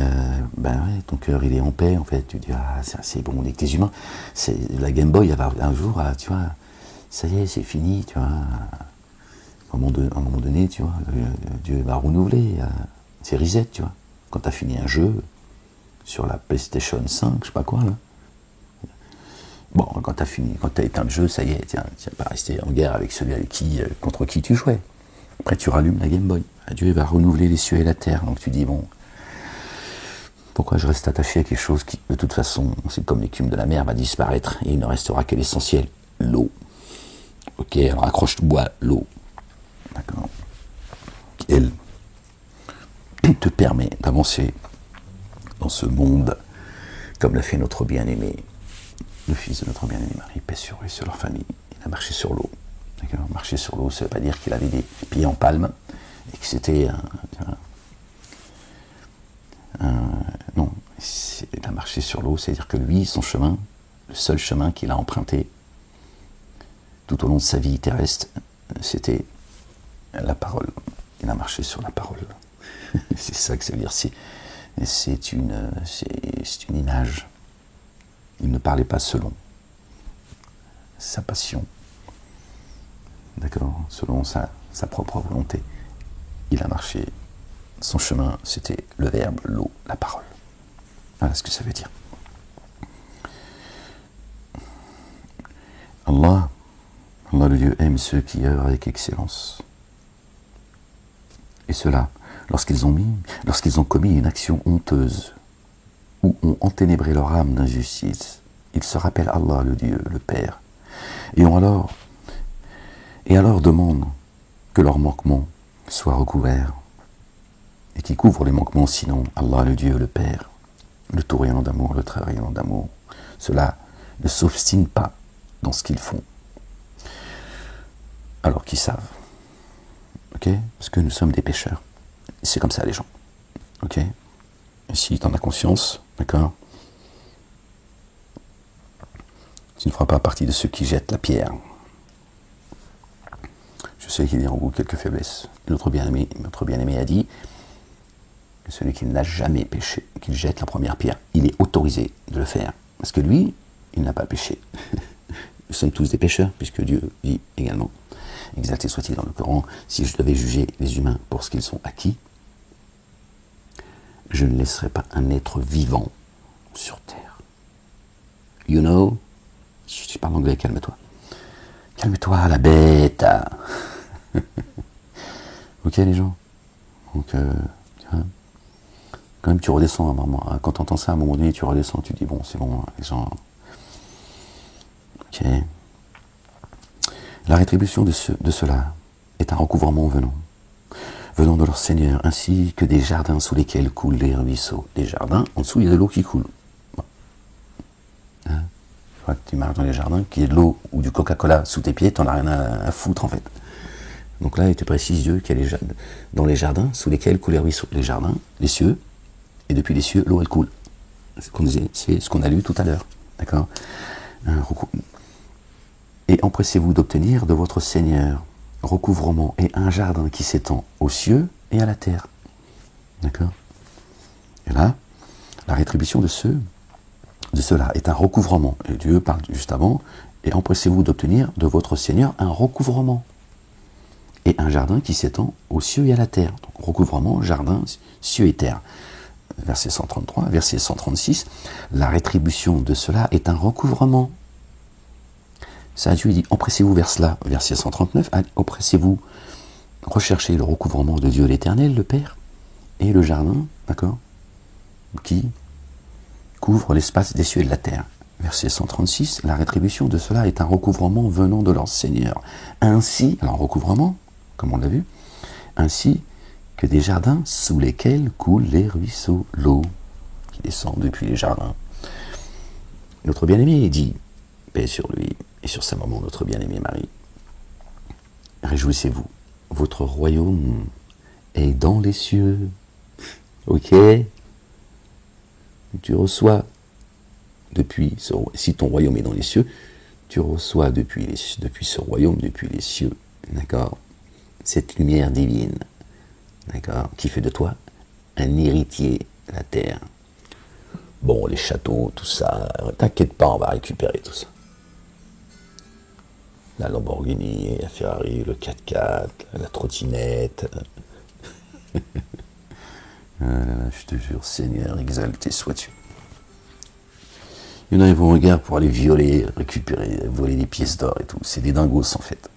ton cœur il est en paix, en fait, tu dis, ah, c'est bon, on est que des humains. La Game Boy, il va un jour, tu vois, ça y est, c'est fini, tu vois. À un moment donné, tu vois, Dieu va renouveler, c'est reset, tu vois. Quand tu as fini un jeu, sur la PlayStation 5, je sais pas quoi, là. Bon, quand tu as éteint le jeu, ça y est, tu vas pas rester en guerre avec celui contre qui tu jouais. Après, tu rallumes la Game Boy. Dieu va renouveler les cieux et la terre. Donc tu dis, bon, pourquoi je reste attaché à quelque chose qui, de toute façon, c'est comme l'écume de la mer, va disparaître et il ne restera que l'essentiel, l'eau. Ok, alors accroche-toi à l'eau. D'accord? Elle te permet d'avancer dans ce monde, comme l'a fait notre bien-aimé, le fils de notre bien-aimé Marie, paix sur eux et sur leur famille. Il a marché sur l'eau. D'accord? Marcher sur l'eau, ça ne veut pas dire qu'il avait des pieds en palme et que c'était non, il a marché sur l'eau, c'est-à-dire que lui, son chemin, le seul chemin qu'il a emprunté tout au long de sa vie terrestre, c'était la parole. Il a marché sur la parole. C'est ça que ça veut dire. C'est une image. Il ne parlait pas selon sa passion, d'accord, selon sa propre volonté. Il a marché. Son chemin, c'était le verbe, l'eau, la parole. Voilà ce que ça veut dire. Allah le Dieu aime ceux qui œuvrent avec excellence. Et ceux-là, lorsqu'ils ont commis une action honteuse, ou ont enténébré leur âme d'injustice, ils se rappellent Allah, le Dieu, le Père, Et alors demande que leurs manquements soient recouverts et qui couvre les manquements, sinon Allah, le Dieu, le Père, le tout rayonnant d'amour, le très rayonnant d'amour. Ceux-là ne s'obstinent pas dans ce qu'ils font, alors qu'ils savent. Ok? Parce que nous sommes des pécheurs. C'est comme ça les gens. Ok? Et si tu en as conscience, d'accord? Tu ne feras pas partie de ceux qui jettent la pierre. Je sais qu'il y a en vous quelques faiblesses. Notre bien-aimé a dit que celui qui n'a jamais péché, qu'il jette la première pierre, il est autorisé de le faire. Parce que lui, il n'a pas péché. Nous sommes tous des pécheurs, puisque Dieu dit également, exalté soit-il dans le Coran, si je devais juger les humains pour ce qu'ils sont acquis, je ne laisserai pas un être vivant sur terre. You know? Je parle anglais, calme-toi. Calme-toi, la bête. Ok, les gens? Donc, quand même, tu redescends à un moment. Quand tu entends ça, à un moment donné, tu redescends, tu dis, bon, c'est bon, les gens... Ok. La rétribution de cela est un recouvrement venant de leur Seigneur, ainsi que des jardins sous lesquels coulent les ruisseaux. Des jardins, en dessous, il y a de l'eau qui coule. Bon. Hein? Tu marches dans les jardins, qu'il y ait de l'eau ou du Coca-Cola sous tes pieds, t'en as rien à foutre, en fait. Donc là, il te précise, Dieu, qu'il y a dans les jardins sous lesquels coulent les ruisseaux. Les jardins, les cieux, et depuis les cieux, l'eau, elle coule. C'est ce qu'on a lu tout à l'heure. D'accord? Et empressez-vous d'obtenir de votre Seigneur recouvrement et un jardin qui s'étend aux cieux et à la terre. D'accord? Et là, la rétribution de cela est un recouvrement. Et Dieu parle juste avant, et empressez-vous d'obtenir de votre Seigneur un recouvrement et un jardin qui s'étend aux cieux et à la terre. Donc recouvrement, jardin, cieux et terre. Verset 133, verset 136, la rétribution de cela est un recouvrement. Ça, Dieu dit, empressez-vous vers cela. Verset 139, empressez-vous, recherchez le recouvrement de Dieu l'Éternel, le Père, et le jardin, d'accord, qui couvre l'espace des cieux et de la terre. Verset 136, la rétribution de cela est un recouvrement venant de leur Seigneur. Ainsi, alors recouvrement, comme on l'a vu, ainsi que des jardins sous lesquels coulent les ruisseaux, l'eau qui descend depuis les jardins. Notre bien-aimé dit, paix sur lui et sur sa maman, notre bien-aimée Marie, réjouissez-vous, votre royaume est dans les cieux. Ok? Tu reçois depuis, si ton royaume est dans les cieux, tu reçois depuis ce royaume, depuis les cieux, d'accord, cette lumière divine, d'accord, qui fait de toi un héritier de la terre. Bon, les châteaux, tout ça, t'inquiète pas, on va récupérer tout ça. La Lamborghini, la Ferrari, le 4x4, la trottinette. Je te jure, Seigneur, exalté sois-tu. Il y en a, ils vont en guerre pour aller violer, récupérer, voler des pièces d'or et tout. C'est des dingos, en fait.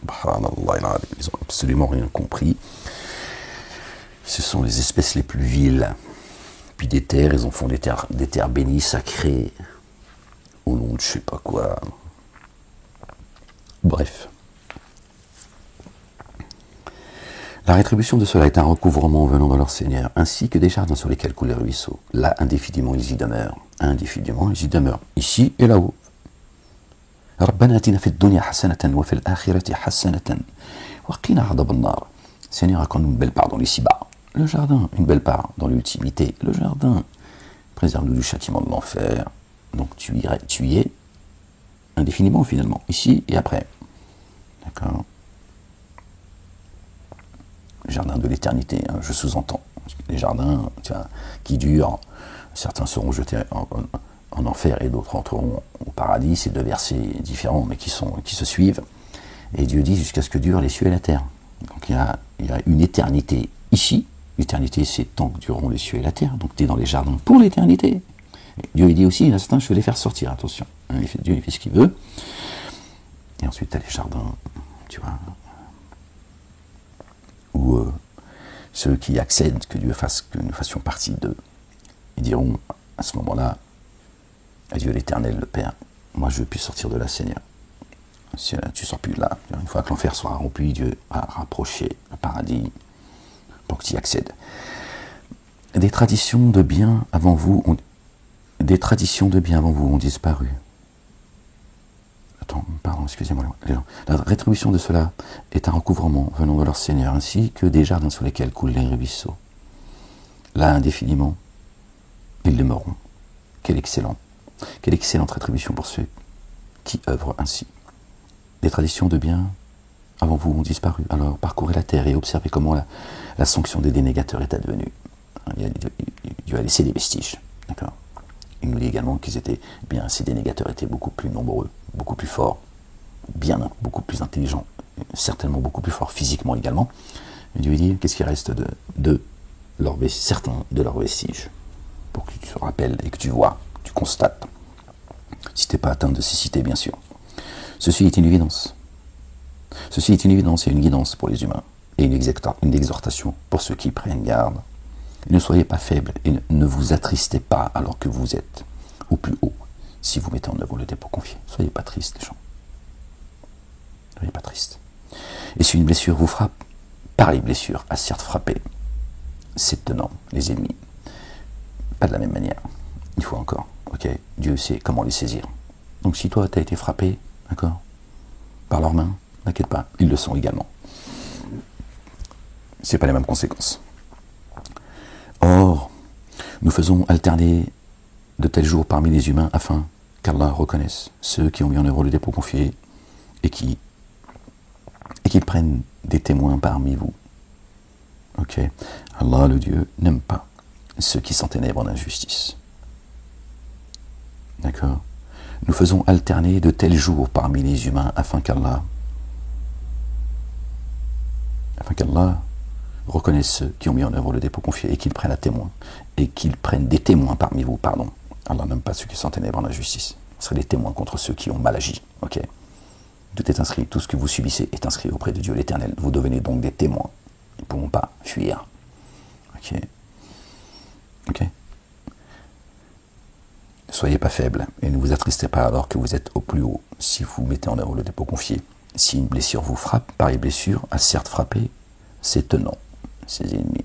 Ils ont absolument rien compris. Ce sont les espèces les plus viles. Puis des terres, ils en font des terres bénies, sacrées, au nom de je sais pas quoi. Bref. La rétribution de cela est un recouvrement venant de leur Seigneur, ainsi que des jardins sur lesquels coulent les ruisseaux. Là, indéfiniment, ils y demeurent. Indéfiniment, ils y demeurent. Ici et là-haut. ربنا آتنا في الدنيا حسنة وفي الآخرة حسنة وقنا عذاب النار. Seigneur, accorde-nous une belle part dans les ci-bas. Le jardin, une belle part dans l'ultimité. Le jardin, préserve-nous du châtiment de l'enfer. Donc tu y es indéfiniment finalement, ici et après. D'accord? Le jardin de l'éternité, hein, je sous-entends. Les jardins qui durent, certains seront jetés en enfer et d'autres entreront au paradis. C'est deux versets différents mais qui se suivent. Et Dieu dit jusqu'à ce que durent les cieux et la terre. Donc il y a une éternité ici. L'éternité, c'est tant que dureront les cieux et la terre. Donc tu es dans les jardins pour l'éternité. Dieu il dit aussi, il y en a certains, je vais les faire sortir, attention. Hein, Dieu il fait ce qu'il veut. Et ensuite tu as les jardins, tu vois, où ceux qui accèdent que Dieu fasse, que nous fassions partie d'eux, ils diront à ce moment-là, à Dieu l'Éternel, le Père, moi je puis sortir de là, Seigneur. tu ne sors plus de là. Une fois que l'enfer sera rempli, Dieu va rapprocher le paradis pour que tu y accèdes. Des traditions de bien avant vous ont disparu. Attends, pardon, excusez-moi. La rétribution de cela est un recouvrement venant de leur Seigneur, ainsi que des jardins sur lesquels coulent les ruisseaux. Là, indéfiniment, ils demeureront. Quelle excellente rétribution pour ceux qui œuvrent ainsi. Des traditions de bien avant vous ont disparu. Alors parcourez la terre et observez comment la sanction des dénégateurs est advenue. Dieu a laissé des vestiges. D'accord. Il nous dit également qu'ils étaient bien, ces dénégateurs étaient beaucoup plus nombreux, beaucoup plus forts, bien, beaucoup plus intelligents, certainement beaucoup plus forts physiquement également. Et Dieu dit, qu'est-ce qui reste certains de leurs vestiges, pour que tu te rappelles et que tu vois, tu constates, si tu n'es pas atteint de cécité bien sûr. Ceci est une évidence. Ceci est une évidence et une guidance pour les humains, et une exhortation pour ceux qui prennent garde. Ne soyez pas faibles et ne vous attristez pas alors que vous êtes au plus haut, si vous mettez en œuvre le dépôt confié. Soyez pas tristes, les gens. Soyez pas tristes. Et si une blessure vous frappe, pareille blessure a certes frappé ses tenants, les ennemis. Pas de la même manière. Une fois encore, ok, Dieu sait comment les saisir. Donc si toi, tu as été frappé, d'accord, par leurs mains, n'inquiète pas, ils le sont également. C'est pas les mêmes conséquences. Or, nous faisons alterner de tels jours parmi les humains afin qu'Allah reconnaisse ceux qui ont mis en œuvre le dépôt confié et qu'ils prennent des témoins parmi vous. Ok, Allah, le Dieu, n'aime pas ceux qui s'enténèbrent en injustice. D'accord. Nous faisons alterner de tels jours parmi les humains afin qu'Allah reconnaisse ceux qui ont mis en œuvre le dépôt confié et qu'ils prennent des témoins parmi vous, pardon. Allah n'aime pas ceux qui s'enténèbrent en injustice. Ce seraient des témoins contre ceux qui ont mal agi. Ok. Tout est inscrit, tout ce que vous subissez est inscrit auprès de Dieu l'Éternel. Vous devenez donc des témoins. Ils ne pourront pas fuir. Ok. Ok. Ne soyez pas faibles et ne vous attristez pas alors que vous êtes au plus haut si vous mettez en œuvre le dépôt confié. Si une blessure vous frappe, pareille blessure a certes frappé ses tenants, ses ennemis.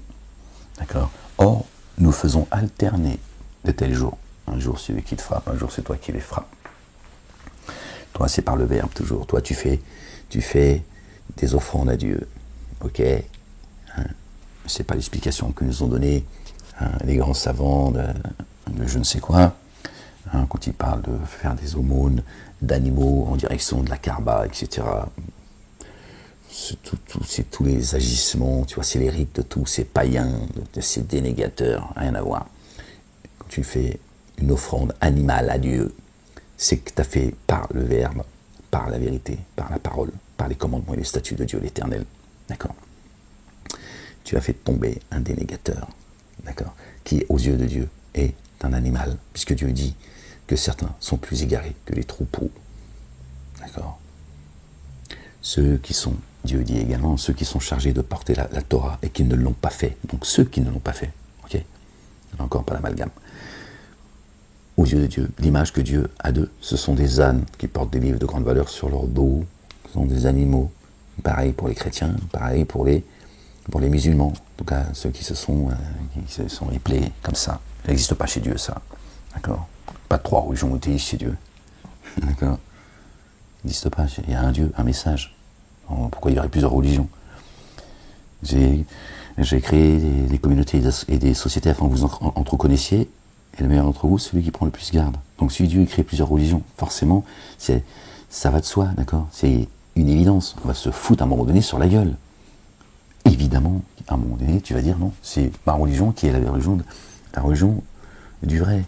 D'accord. Or, nous faisons alterner de tels jours. Un jour, c'est eux qui te frappent, un jour, c'est toi qui les frappes. Toi, c'est par le verbe, toujours. Toi, tu fais des offrandes à Dieu. Ok. C'est pas l'explication que nous ont donné les grands savants de je ne sais quoi, quand ils parlent de faire des aumônes d'animaux en direction de la Kaaba, etc. C'est tous les agissements, tu vois, c'est les rites de tous ces païens, de ces dénégateurs, rien à voir. Quand tu fais une offrande animale à Dieu, c'est que tu as fait par le verbe, par la vérité, par la parole, par les commandements et les statuts de Dieu l'Éternel. D'accord. Tu as fait tomber un dénégateur, d'accord, qui, aux yeux de Dieu, est un animal, puisque Dieu dit que certains sont plus égarés que les troupeaux. D'accord. Ceux qui sont, Dieu dit également, ceux qui sont chargés de porter la Torah et qui ne l'ont pas fait. Donc ceux qui ne l'ont pas fait, ok. Encore pas l'amalgame. Aux yeux de Dieu, l'image que Dieu a d'eux, ce sont des ânes qui portent des livres de grande valeur sur leur dos, ce sont des animaux. Pareil pour les chrétiens, pareil pour les musulmans, en tout cas ceux qui se sont éplés comme ça. Ça n'existe pas chez Dieu, ça. D'accord. Pas de trois religions monothéistes chez Dieu. D'accord. Ça n'existe pas. Il y a un Dieu, un message. Alors, pourquoi il y aurait plusieurs religions? J'ai créé des communautés et des sociétés afin que vous entreconnaissiez. Et le meilleur d'entre vous, c'est celui qui prend le plus garde. Donc si Dieu crée plusieurs religions, forcément, ça va de soi, d'accord. C'est une évidence. On va se foutre à un moment donné sur la gueule. Évidemment, à un moment donné, tu vas dire non, c'est ma religion qui est la religion du vrai.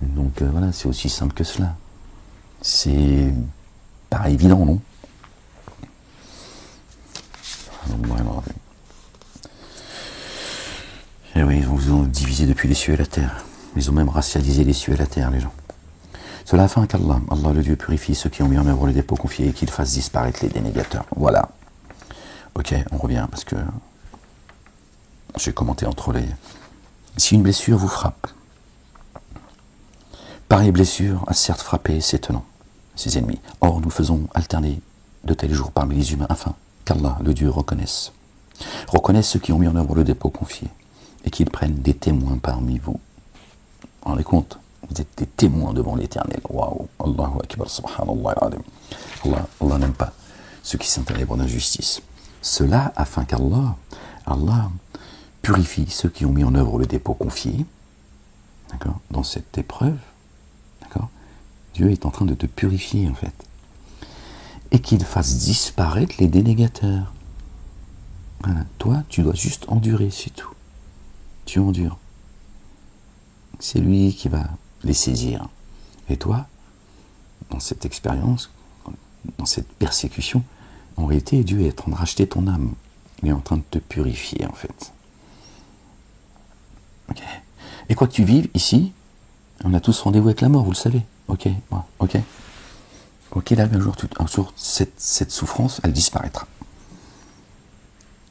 Donc voilà, c'est aussi simple que cela. C'est pas évident, non? Et oui, ils vous ont divisé depuis les cieux et la terre. Ils ont même racialisé les cieux et la terre, les gens. Cela afin qu'Allah, Allah le Dieu, purifie ceux qui ont mis en œuvre le dépôt confié et qu'il fasse disparaître les dénégateurs. Voilà. Ok, on revient parce que j'ai commenté entre les... Si une blessure vous frappe, pareille blessure a certes frappé ses tenants. ses ennemis. Or, nous faisons alterner de tels jours parmi les humains, afin qu'Allah, le Dieu, reconnaisse ceux qui ont mis en œuvre le dépôt confié, et qu'ils prennent des témoins parmi vous. Vous vous rendez compte? Vous êtes des témoins devant l'Éternel. Waouh! Allahu Akbar, subhanallah al-azim. Allah n'aime pas ceux qui s'intègrent d'injustice. Cela afin qu'Allah purifie ceux qui ont mis en œuvre le dépôt confié. D'accord? Dans cette épreuve, d'accord? Dieu est en train de te purifier en fait. Et qu'il fasse disparaître les dénégateurs. Voilà. Toi, tu dois juste endurer, c'est tout. Tu endures. C'est lui qui va les saisir. Et toi, dans cette expérience, dans cette persécution, en réalité, Dieu est en train de racheter ton âme. Il est en train de te purifier, en fait. Okay. Et quoi que tu vives ici, on a tous rendez-vous avec la mort, vous le savez. Ok, ok. Ok, là, un jour, cette souffrance, elle disparaîtra.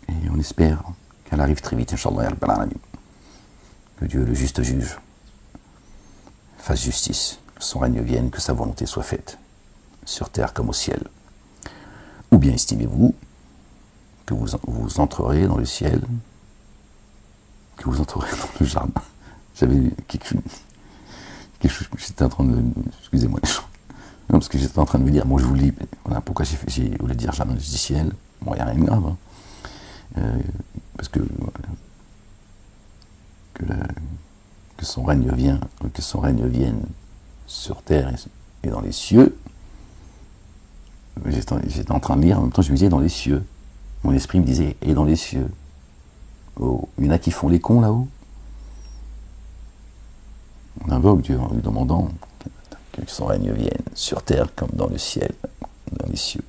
Et on espère qu'elle arrive très vite, Inch'Allah, que Dieu, le juste juge, fasse justice, que son règne vienne, que sa volonté soit faite, sur terre comme au ciel. Ou bien estimez-vous que vous entrerez dans le ciel, que vous entrerez dans le jardin. J'avais quelque chose, j'étais en train de... Excusez-moi, non, parce que j'étais en train de me dire, moi je vous lis, voilà, pourquoi j'ai voulu dire jardin du ciel, bon, il n'y a rien de grave, hein. Parce que, que son règne vienne sur terre et dans les cieux. J'étais en train de lire, en même temps je me disais dans les cieux. Mon esprit me disait, et dans les cieux. Oh, il y en a qui font les cons là-haut. On invoque Dieu en lui demandant que son règne vienne sur terre comme dans le ciel, dans les cieux.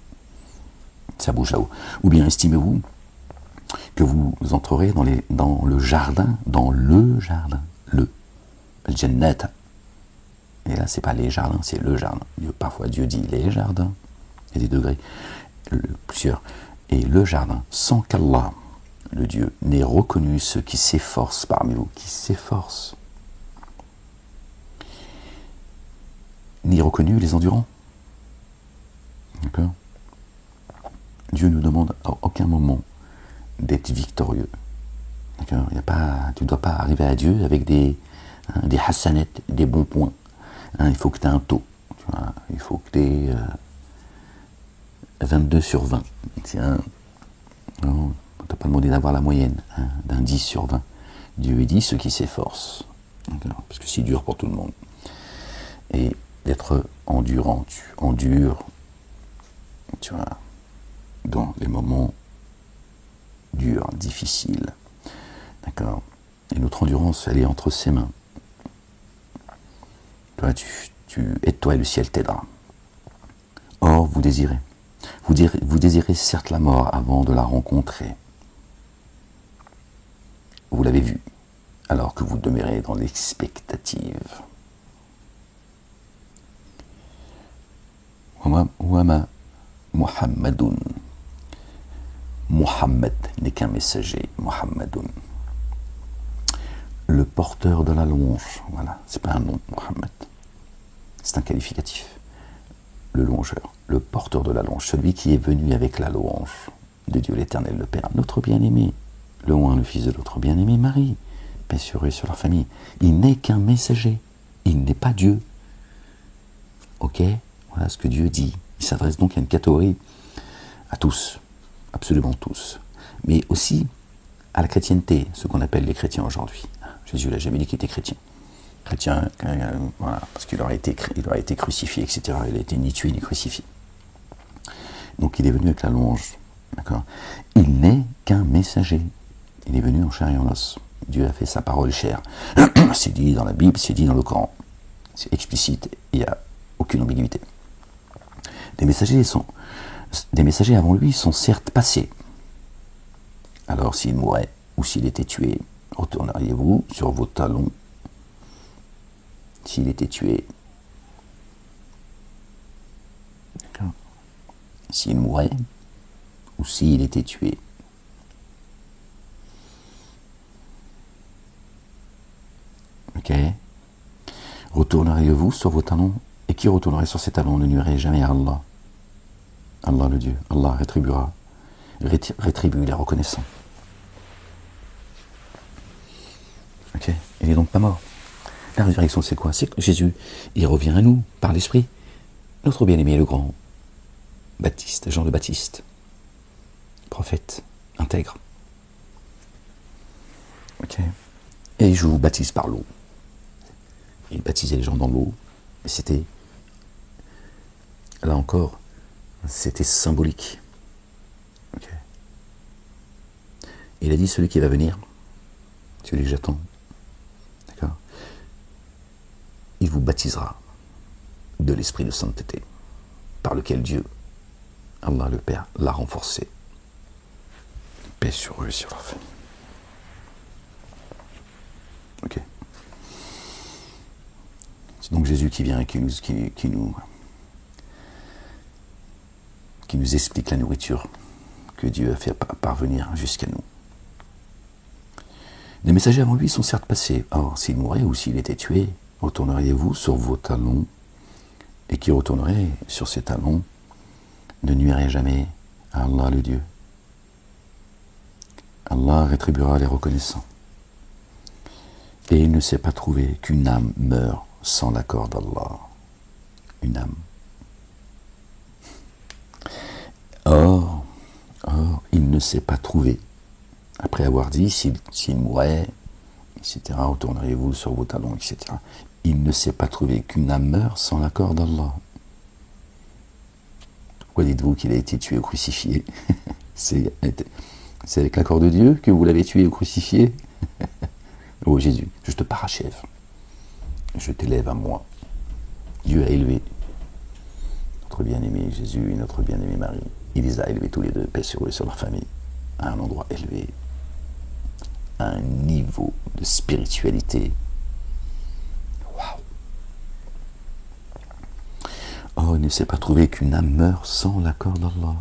Ça bouge là-haut. Ou bien estimez-vous que vous entrerez dans le jardin, le Jannat. Et là, c'est pas les jardins, c'est le jardin. Parfois, Dieu dit les jardins. Il y a des degrés, plusieurs. Et le jardin, sans qu'Allah, le Dieu, n'ait reconnu ceux qui s'efforcent parmi vous, qui s'efforcent, ni reconnu les endurants. D'accord? Dieu nous demande à aucun moment d'être victorieux. D'accord? Tu ne dois pas arriver à Dieu avec des hassanettes, des bons points. Il faut que tu aies un taux. Tu vois, il faut que tu aies 22 sur 20. On ne t'a pas demandé d'avoir la moyenne d'un 10 sur 20. Dieu dit ceux qui s'efforcent. Parce que c'est dur pour tout le monde. Et d'être endurant, tu endures, tu vois, dans les moments durs, difficiles. D'accord? Et notre endurance, elle est entre ses mains. Toi, aide-toi et le ciel t'aidera. Or, vous désirez certes la mort avant de la rencontrer. Vous l'avez vu, alors que vous demeurez dans l'expectative. Wama Muhammadun. Muhammad n'est qu'un messager, Muhammadun. Le porteur de la louange, voilà, c'est pas un nom, Muhammad. C'est un qualificatif. Le louangeur, le porteur de la louange, celui qui est venu avec la louange de Dieu l'Éternel, le Père, notre bien-aimé, le oint, le fils de notre bien-aimé Marie, paix sur eux et sur leur famille. Il n'est qu'un messager, il n'est pas Dieu. Ok? Voilà ce que Dieu dit. Il s'adresse donc à une catégorie, à tous, absolument tous, mais aussi à la chrétienté, ce qu'on appelle les chrétiens aujourd'hui. Jésus n'a jamais dit qu'il était chrétien. Chrétien, voilà, parce qu'il aurait été crucifié, etc. Il a été ni tué ni crucifié. Donc il est venu avec la louange. D'accord? Il n'est qu'un messager. Il est venu en chair et en os. Dieu a fait sa parole chère. C'est dit dans la Bible, c'est dit dans le Coran. C'est explicite, il n'y a aucune ambiguïté. Des messagers avant lui sont certes passés. Alors s'il mourait ou s'il était tué, retourneriez-vous sur vos talons? S'il était tué, d'accord? S'il mourait ou s'il était tué, ok? Retourneriez-vous sur vos talons? Et qui retournerait sur ses talons ne nuirait jamais à Allah. Allah le Dieu, Allah rétribue les reconnaissants. Ok, il n'est donc pas mort. La résurrection, c'est quoi? C'est que Jésus, il revient à nous par l'Esprit. Notre bien-aimé, le grand Baptiste, Jean le Baptiste, prophète intègre. Ok. Et je vous baptise par l'eau. Il baptisait les gens dans l'eau. Et c'était, là encore, c'était symbolique. Okay. Il a dit, celui qui va venir, celui que j'attends, d'accord, il vous baptisera de l'esprit de sainteté, par lequel Dieu, Allah le Père, l'a renforcé. Paix sur eux et sur leur famille. Ok. C'est donc Jésus qui vient et qui nous explique la nourriture que Dieu a fait parvenir jusqu'à nous. Les messagers avant lui sont certes passés. Or, s'il mourait ou s'il était tué, retourneriez-vous sur vos talons, et qui retournerait sur ses talons ne nuirait jamais à Allah le Dieu. Allah rétribuera les reconnaissants. Et il ne s'est pas trouvé qu'une âme meurt sans l'accord d'Allah. Une âme. Or, il ne s'est pas trouvé. Après avoir dit, s'il mourait, etc., retourneriez-vous sur vos talons, etc. Il ne s'est pas trouvé qu'une âme meurt sans l'accord d'Allah. Pourquoi dites-vous qu'il a été tué ou crucifié? C'est avec l'accord de Dieu que vous l'avez tué ou crucifié? Oh Jésus, je te parachève. Je t'élève à moi. Dieu a élevé notre bien-aimé Jésus et notre bien-aimée Marie. Il les a élevés tous les deux, paix sur eux et sur leur famille, à un endroit élevé, à un niveau de spiritualité. Waouh! Oh, il ne s'est pas trouvé qu'une âme meurt sans l'accord d'Allah.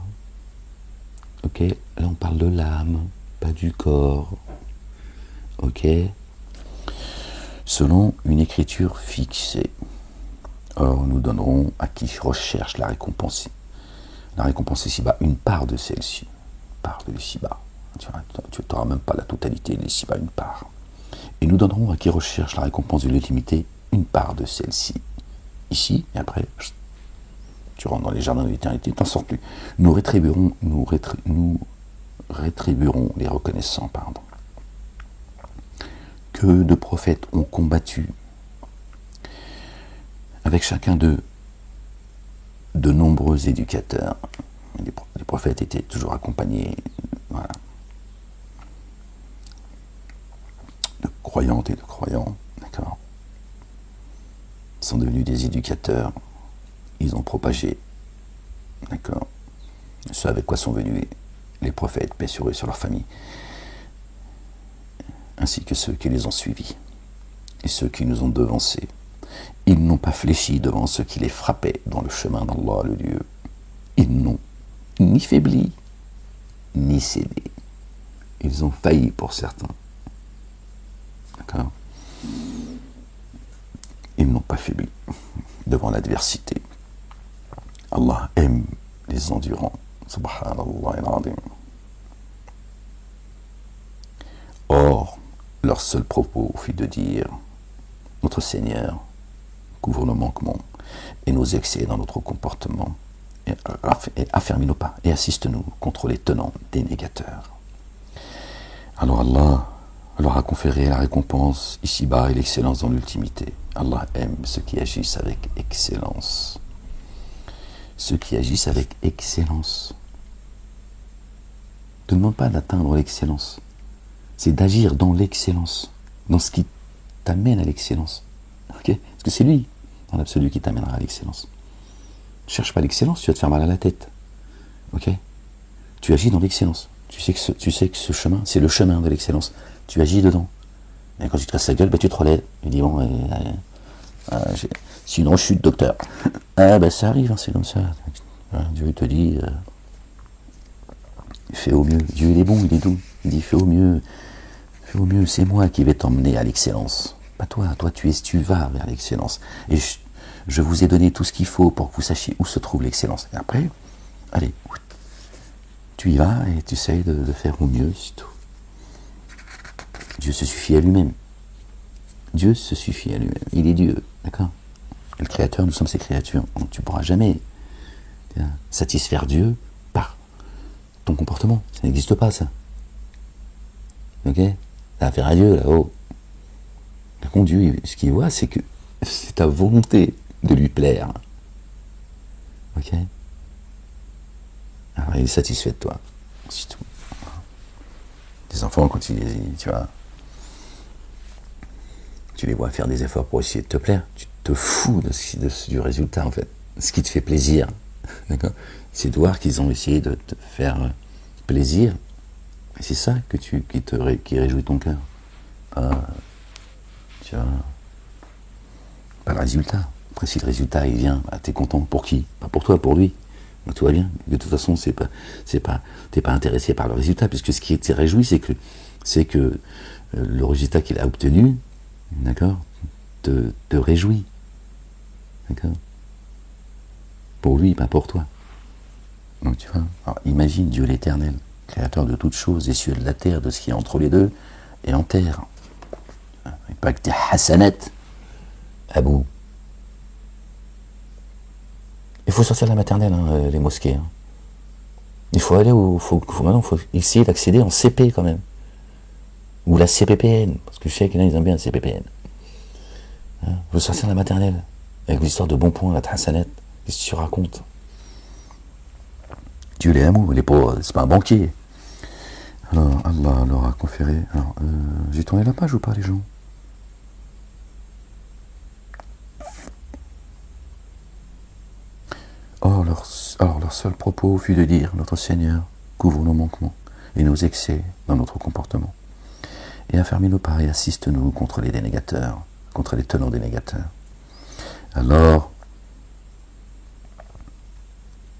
Ok, là on parle de l'âme, pas du corps. Ok, selon une écriture fixée. Or, nous donnerons à qui recherche la récompense. La récompense ici-bas, une part de celle-ci. Part de l'ici-bas. Tu n'auras même pas la totalité de l'ici-bas, une part. Et nous donnerons à qui recherche la récompense de l'illimité une part de celle-ci. Ici, et après, tu rentres dans les jardins de l'éternité, tu n'en sors plus. Nous rétribuerons les reconnaissants, pardon. Que de prophètes ont combattu avec chacun d'eux de nombreux éducateurs. Les prophètes étaient toujours accompagnés, voilà, de croyantes et de croyants, d'accord. Ils sont devenus des éducateurs, ils ont propagé, d'accord, ce avec quoi sont venus les prophètes, paix sur eux et sur leur famille, ainsi que ceux qui les ont suivis, et ceux qui nous ont devancés. Ils n'ont pas fléchi devant ceux qui les frappaient dans le chemin d'Allah, le Dieu. Ils n'ont ni faibli, ni cédé. Ils ont failli pour certains. D'accord? Ils n'ont pas faibli devant l'adversité. Allah aime les endurants. Subhanallah al-Azim. Or, leur seul propos fut de dire: notre Seigneur, couvre nos manquements et nos excès dans notre comportement, et affermis nos pas et assiste-nous contre les tenants des négateurs. Alors Allah leur a conféré la récompense ici-bas et l'excellence dans l'ultimité. Allah aime ceux qui agissent avec excellence. Ceux qui agissent avec excellence. Ne te demande pas d'atteindre l'excellence. C'est d'agir dans l'excellence, dans ce qui t'amène à l'excellence. Okay? Parce que c'est lui, dans l'absolu, qui t'amènera à l'excellence. Ne cherche pas l'excellence, tu vas te faire mal à la tête. Ok? Tu agis dans l'excellence. Tu sais que ce chemin, c'est le chemin de l'excellence. Tu agis dedans. Et quand tu te casses la gueule, bah, tu te relèves. Tu dis, bon, sinon je suis le docteur. Ah, bah, ça arrive, hein, c'est comme ça. Dieu te dit, fais au mieux. Dieu, il est bon, il est doux. Il dit, fais au mieux. Fais au mieux, c'est moi qui vais t'emmener à l'excellence. Pas toi, tu vas vers l'excellence. Et je vous ai donné tout ce qu'il faut pour que vous sachiez où se trouve l'excellence. Et après, allez, tu y vas et tu essayes de faire au mieux, c'est tout. Dieu se suffit à lui-même. Dieu se suffit à lui-même. Il est Dieu, d'accord? Le Créateur, nous sommes ses créatures. Donc, tu ne pourras jamais satisfaire Dieu par ton comportement. Ça n'existe pas, ça. Ok? T'as affaire à Dieu, là-haut. Par contre, Dieu, ce qu'il voit, c'est que c'est ta volonté de lui plaire. Ok? Alors, il est satisfait de toi. C'est tout. Tes enfants, quand tu vois, tu les vois faire des efforts pour essayer de te plaire, tu te fous du résultat, en fait. Ce qui te fait plaisir, d'accord? C'est de voir qu'ils ont essayé de te faire plaisir. Et c'est ça qui réjouit ton cœur. Tu vois, pas le résultat. Après, si le résultat, il vient, bah, t'es content. Pour qui? Pas pour toi, pour lui. Donc, tout va bien. De toute façon, t'es pas intéressé par le résultat, puisque ce qui te réjouit, c'est que le résultat qu'il a obtenu, d'accord, te réjouit. D'accord? Pour lui, pas pour toi. Donc, tu vois, alors, imagine Dieu l'Éternel, créateur de toutes choses, et cieux de la terre, de ce qui est entre les deux, et en terre. Et pas que tes hasanettes, à bout. Il faut sortir de la maternelle, hein, les mosquées. Hein. Il faut aller maintenant, il faut essayer d'accéder en CP quand même. Ou la CPPN, parce que je sais qu'il y en a, ils aiment bien la CPPN. Hein, il faut sortir de la maternelle, avec l'histoire de bon point, la Hassanet. Qu'est-ce que tu racontes? Dieu les amours, il est pas, c'est pas un banquier. Alors, Allah leur a conféré. Alors, j'ai tourné la page ou pas, les gens? Alors leur seul propos fut de dire, notre Seigneur couvre nos manquements et nos excès dans notre comportement. Et affermis-nous par et assiste-nous contre les dénégateurs, contre les tenants dénégateurs. Alors,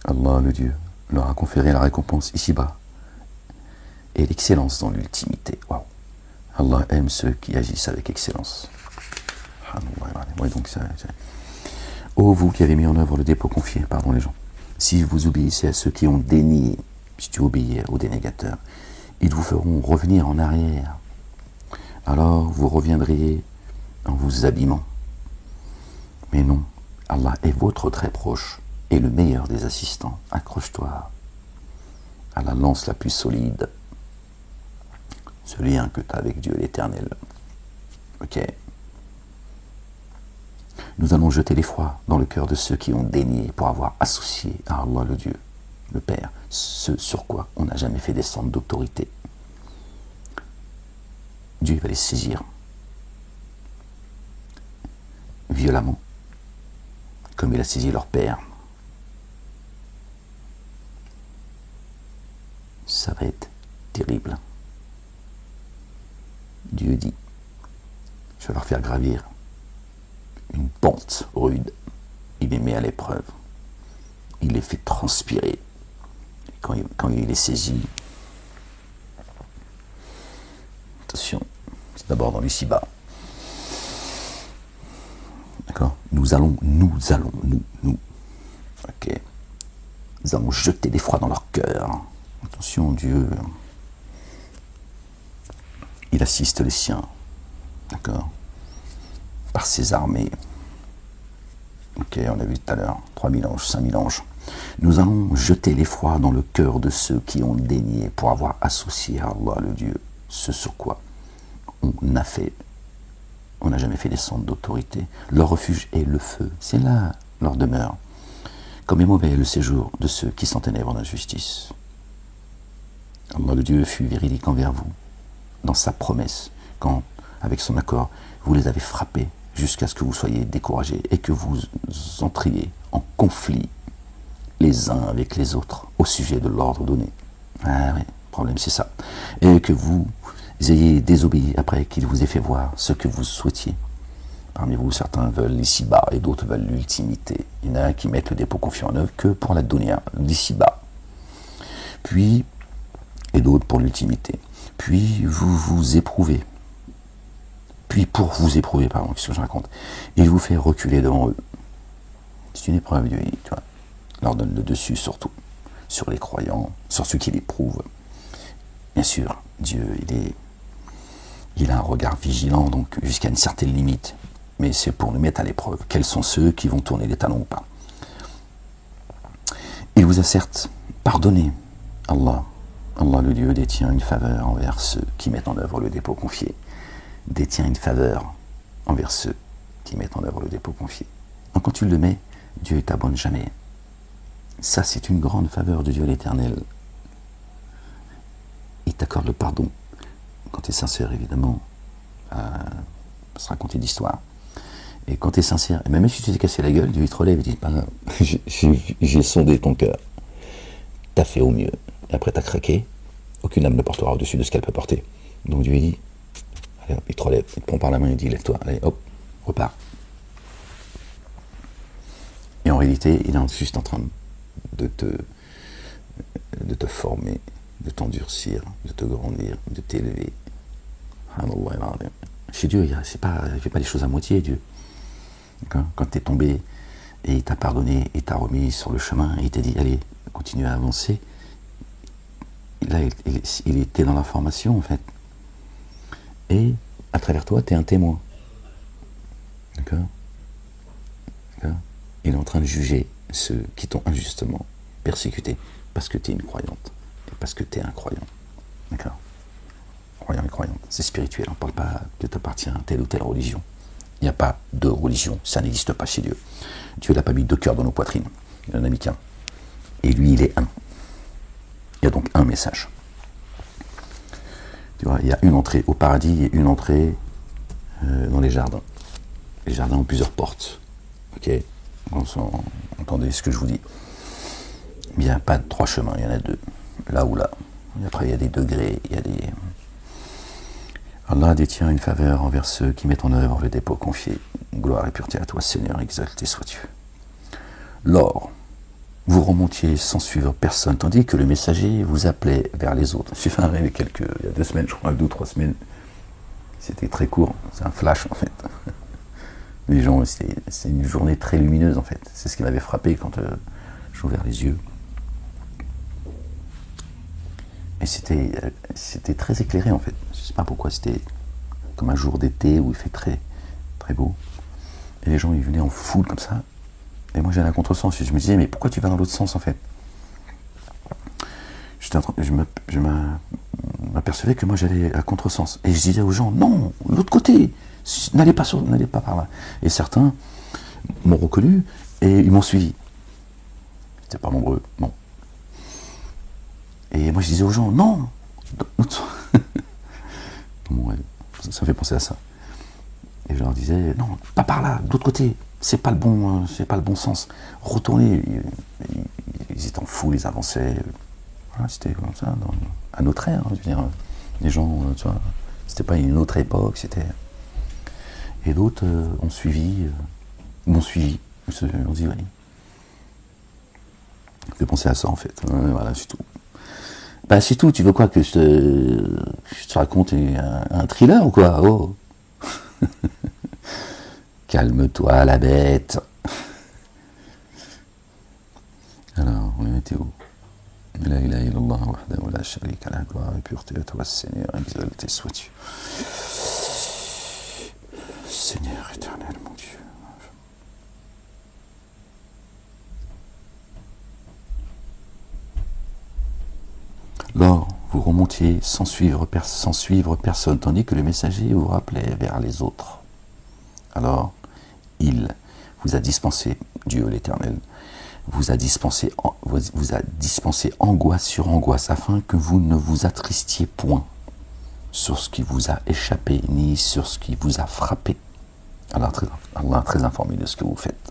Allah, le Dieu, leur a conféré la récompense ici-bas et l'excellence dans l'ultimité. Waouh! Allah aime ceux qui agissent avec excellence. Ouais, donc ô vous qui avez mis en œuvre le dépôt confié, pardon les gens, si vous obéissez à ceux qui ont dénié, si tu obéis aux dénégateurs, ils vous feront revenir en arrière. Alors vous reviendriez en vous abîmant. Mais non, Allah est votre très proche et le meilleur des assistants. Accroche-toi à la lance la plus solide, ce lien que tu as avec Dieu l'Éternel. Ok? Nous allons jeter l'effroi dans le cœur de ceux qui ont dénié pour avoir associé à Allah le Dieu, le Père, ce sur quoi on n'a jamais fait descendre d'autorité. Dieu va les saisir violemment, comme il a saisi leur Père. Ça va être terrible. Dieu dit, je vais leur faire gravir une pente rude. Il les met à l'épreuve. Il les fait transpirer. Quand il les saisit, attention, c'est d'abord dans l'ici-bas. D'accord? Nous allons, ok. Nous allons jeter l'effroi dans leur cœur. Attention, Dieu, il assiste les siens. D'accord? Par ses armées. Ok, on a vu tout à l'heure, 3000 anges, 5000 anges. Nous allons jeter l'effroi dans le cœur de ceux qui ont dénié pour avoir associé à Allah le Dieu, ce sur quoi on n'a jamais fait descendre d'autorité. Leur refuge est le feu, c'est là leur demeure. Comme est mauvais le séjour de ceux qui s'enténèbrent en injustice. Allah le Dieu fut véridique envers vous, dans sa promesse, quand, avec son accord, vous les avez frappés, jusqu'à ce que vous soyez découragés et que vous entriez en conflit les uns avec les autres au sujet de l'ordre donné. Ah oui, le problème c'est ça. Et que vous ayez désobéi après qu'il vous ait fait voir ce que vous souhaitiez. Parmi vous, certains veulent l'ici-bas et d'autres veulent l'ultimité. Il y en a qui mettent le dépôt confié en œuvre que pour la dunya, l'ici-bas. Puis, et d'autres pour l'ultimité. Puis vous vous éprouvez. Puis pour vous éprouver, pardon, qu'est-ce que je raconte? Il vous fait reculer devant eux. C'est une épreuve, Dieu, tu vois, leur donne le dessus surtout, sur les croyants, sur ceux qui l'éprouvent. Bien sûr, Dieu, il a un regard vigilant, donc jusqu'à une certaine limite, mais c'est pour nous mettre à l'épreuve. Quels sont ceux qui vont tourner les talons ou pas? Il vous a certes pardonné, Allah. Allah, le Dieu, détient une faveur envers ceux qui mettent en œuvre le dépôt confié. Détient une faveur envers ceux qui mettent en œuvre le dépôt confié. Donc quand tu le mets, Dieu ne t'abonne jamais. Ça, c'est une grande faveur de Dieu l'Éternel. Il t'accorde le pardon. Quand tu es sincère, évidemment, se raconter d'histoire. Et quand tu es sincère, et même si tu t'es cassé la gueule, Dieu il te relève et dit, j'ai sondé ton cœur. T'as fait au mieux. Et après t'as craqué. Aucune âme ne portera au-dessus de ce qu'elle peut porter. Donc Dieu il dit, allez, il te relève, il te prend par la main et dit, lève-toi, allez, hop, repars. Et en réalité, il est juste en train de te former, de t'endurcir, de te grandir, de t'élever. Chez Dieu, il ne fait pas les choses à moitié, Dieu. Quand tu es tombé et il t'a pardonné et t'a remis sur le chemin et il t'a dit, allez, continue à avancer, là, il était dans la formation, en fait. Et à travers toi, tu es un témoin. D'accord? Il est en train de juger ceux qui t'ont injustement persécuté parce que tu es une croyante et parce que tu es un croyant. D'accord? Croyant et croyante, c'est spirituel, on ne parle pas que tu appartiens à telle ou telle religion. Il n'y a pas de religion, ça n'existe pas chez Dieu. Dieu n'a pas mis deux cœurs dans nos poitrines, il n'en a mis qu'un. Et lui, il est un. Il y a donc un message. Tu vois, il y a une entrée au paradis et une entrée dans les jardins. Les jardins ont plusieurs portes. Ok? Entendez ce que je vous dis. Il n'y a pas trois chemins, il y en a deux. Là ou là. Et après, il y a des degrés, il y a des... Allah détient une faveur envers ceux qui mettent en œuvre le dépôt confié. Gloire et pureté à toi, Seigneur, exalté sois-tu. Lors, vous remontiez sans suivre personne, tandis que le messager vous appelait vers les autres. J'ai fait un rêve il y a 2 semaines, je crois, 2 ou 3 semaines. C'était très court, c'est un flash en fait. Les gens, c'est une journée très lumineuse en fait. C'est ce qui m'avait frappé quand j'ai ouvert les yeux. Et c'était très éclairé en fait. Je ne sais pas pourquoi, c'était comme un jour d'été où il fait très, très beau. Et les gens ils venaient en foule comme ça. Et moi j'allais à contresens. Et je me disais, mais pourquoi tu vas dans l'autre sens en fait? Je m'apercevais que moi j'allais à contresens. Et je disais aux gens, non, l'autre côté, n'allez pas par là. Et certains m'ont reconnu et ils m'ont suivi. C'était pas nombreux, non. Et moi je disais aux gens, non, ça me fait penser à ça. Et je leur disais, non, pas par là, de l'autre côté, c'est pas le bon sens. Retournez. Ils étaient en foule, ils avançaient. Voilà, c'était comme ça, à notre ère, je veux dire. Les gens, tu vois, c'était pas une autre époque, c'était... Et d'autres m'ont suivi. On dit, oui. Ça fait penser à ça, en fait. Voilà, c'est tout. Bah, c'est tout, tu veux quoi, que je te raconte un thriller ou quoi? Oh. Calme-toi, la bête. Alors, on était où? La ilaha illallah wahdahu la sharika lahu, gloire et pureté à toi, Seigneur, exalté sois-tu. Seigneur éternel, mon Dieu. Lors, vous remontiez sans suivre personne, tandis que le messager vous rappelait vers les autres. Alors, il vous a dispensé, Dieu l'Éternel, vous a dispensé angoisse sur angoisse, afin que vous ne vous attristiez point sur ce qui vous a échappé, ni sur ce qui vous a frappé. Allah très informé de ce que vous faites.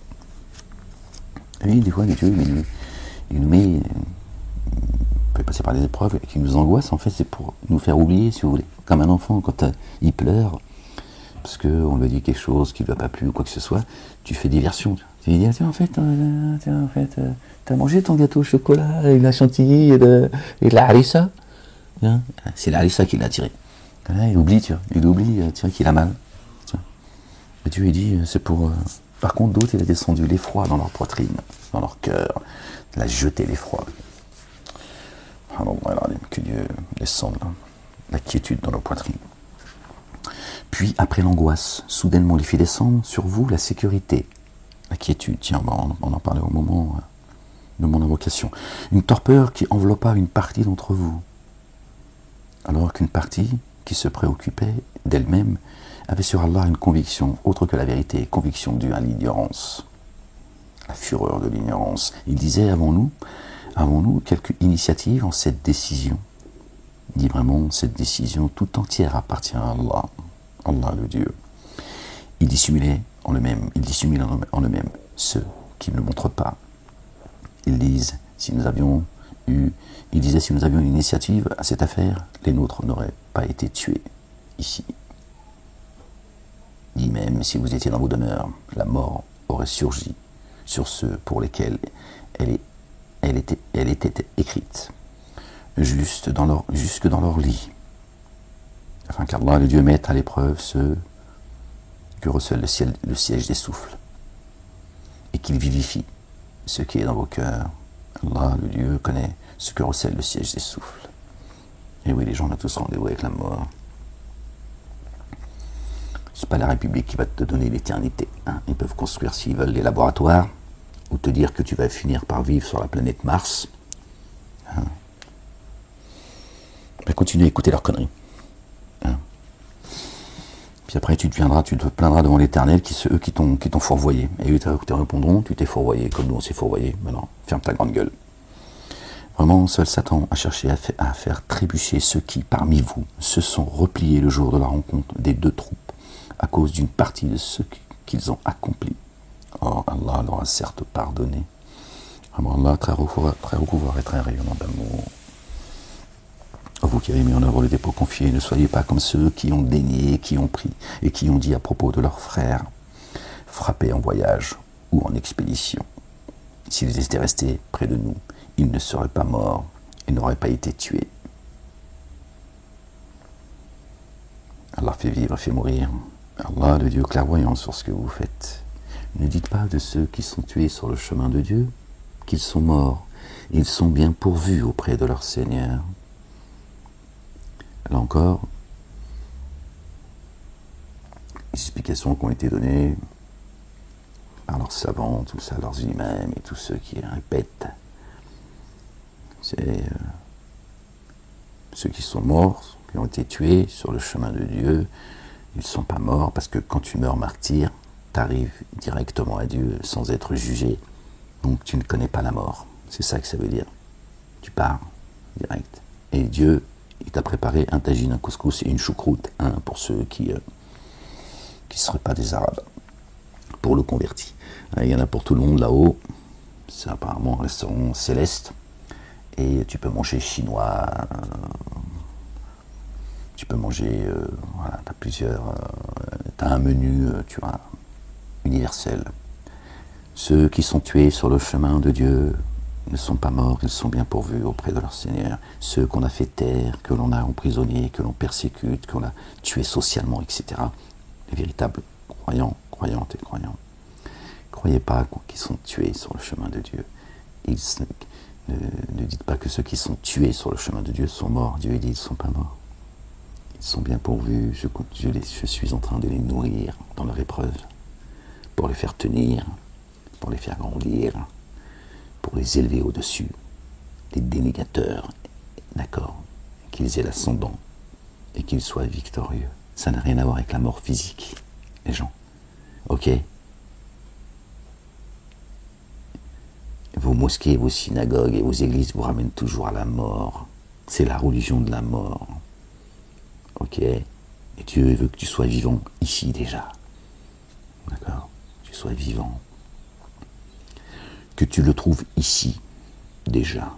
Et des fois, Dieu, il nous met... peut passer par des épreuves qui nous angoissent, en fait, c'est pour nous faire oublier, si vous voulez. Comme un enfant, quand il pleure, parce qu'on lui dit quelque chose qui ne lui a pas plu ou quoi que ce soit, tu fais diversion. Tu lui dis, tiens, en fait, t'as mangé ton gâteau au chocolat et la chantilly et de la harissa. C'est la harissa qui l'a tiré. Il oublie, tu vois, qu'il a mal. Tu vois. Et Dieu, il dit, c'est pour Par contre, d'autres, il a descendu l'effroi dans leur poitrine, dans leur cœur. Il a jeté l'effroi. Que Dieu descende la quiétude dans nos poitrines. Puis, après l'angoisse, soudainement, il fit descendre sur vous la sécurité, la quiétude. Tiens, on en parlait au moment de mon invocation. Une torpeur qui enveloppa une partie d'entre vous, alors qu'une partie qui se préoccupait d'elle-même avait sur Allah une conviction autre que la vérité, conviction due à l'ignorance, la fureur de l'ignorance. Il disait, avons-nous quelque initiative en cette décision? Il dit vraiment, cette décision tout entière appartient à Allah, Allah le Dieu. Il dissimulait en eux-mêmes, ceux qui ne le montrent pas. Ils disent, si nous avions une initiative à cette affaire, les nôtres n'auraient pas été tués ici. Il dit même, si vous étiez dans vos demeures, la mort aurait surgi sur ceux pour lesquels elle était écrite, jusque dans leur lit, afin qu'Allah, le Dieu, mette à l'épreuve ceux que recèle le siège des souffles, et qu'il vivifie ce qui est dans vos cœurs. Allah, le Dieu, connaît ce que recèle le siège des souffles. Et oui, les gens ont tous rendez-vous avec la mort. C'est pas la République qui va te donner l'éternité. Hein. Ils peuvent construire, s'ils veulent, des laboratoires, ou te dire que tu vas finir par vivre sur la planète Mars. Hein. Mais continue à écouter leurs conneries. Hein. Puis après, tu te plaindras devant l'Éternel, eux qui t'ont fourvoyé. Et eux te répondront, tu t'es fourvoyé, comme nous on s'est fourvoyé. Maintenant, ferme ta grande gueule. Vraiment, seul Satan a cherché à faire trébucher ceux qui, parmi vous, se sont repliés le jour de la rencontre des deux troupes, à cause d'une partie de ce qu'ils ont accompli. Or, Allah leur a certes pardonné. Vraiment, Allah, très recouvert et très rayonnant d'amour. Vous qui avez mis en œuvre le dépôt confié, ne soyez pas comme ceux qui ont dénié, qui ont pris, et qui ont dit à propos de leurs frères, frappés en voyage ou en expédition. S'ils étaient restés près de nous, ils ne seraient pas morts et n'auraient pas été tués. Allah fait vivre, fait mourir. Allah, le Dieu clairvoyant sur ce que vous faites. Ne dites pas de ceux qui sont tués sur le chemin de Dieu qu'ils sont morts. Ils sont bien pourvus auprès de leur Seigneur. Là encore, les explications qui ont été données par leurs savants, tout ça, leurs imams et tous ceux qui répètent, c'est ceux qui sont morts, qui ont été tués sur le chemin de Dieu. Ils ne sont pas morts parce que quand tu meurs martyr, tu arrives directement à Dieu sans être jugé. Donc tu ne connais pas la mort. C'est ça que ça veut dire. Tu pars direct. Et Dieu, il t'a préparé un tagine, un couscous et une choucroute, pour ceux qui ne seraient pas des Arabes, pour le converti. Il y en a pour tout le monde là-haut. C'est apparemment un restaurant céleste. Et tu peux manger chinois, tu peux manger, voilà, t'as un menu, tu vois, universel. Ceux qui sont tués sur le chemin de Dieu ne sont pas morts, ils sont bien pourvus auprès de leur Seigneur. Ceux qu'on a fait taire, que l'on a emprisonnés, que l'on persécute, qu'on a tués socialement, etc. Les véritables croyants, croyantes et croyants. Croyez pas qu'ils sont tués sur le chemin de Dieu. Ne dites pas que ceux qui sont tués sur le chemin de Dieu sont morts. Dieu dit, ils ne sont pas morts. Ils sont bien pourvus. Je suis en train de les nourrir dans leur épreuve, pour les faire tenir, pour les faire grandir, pour les élever au-dessus, les dénégateurs, d'accord, qu'ils aient l'ascendant et qu'ils soient victorieux. Ça n'a rien à voir avec la mort physique, les gens. Ok? Vos mosquées, vos synagogues et vos églises vous ramènent toujours à la mort. C'est la religion de la mort. Ok? Et Dieu veut que tu sois vivant ici déjà. D'accord? Que tu sois vivant. Que tu le trouves ici déjà.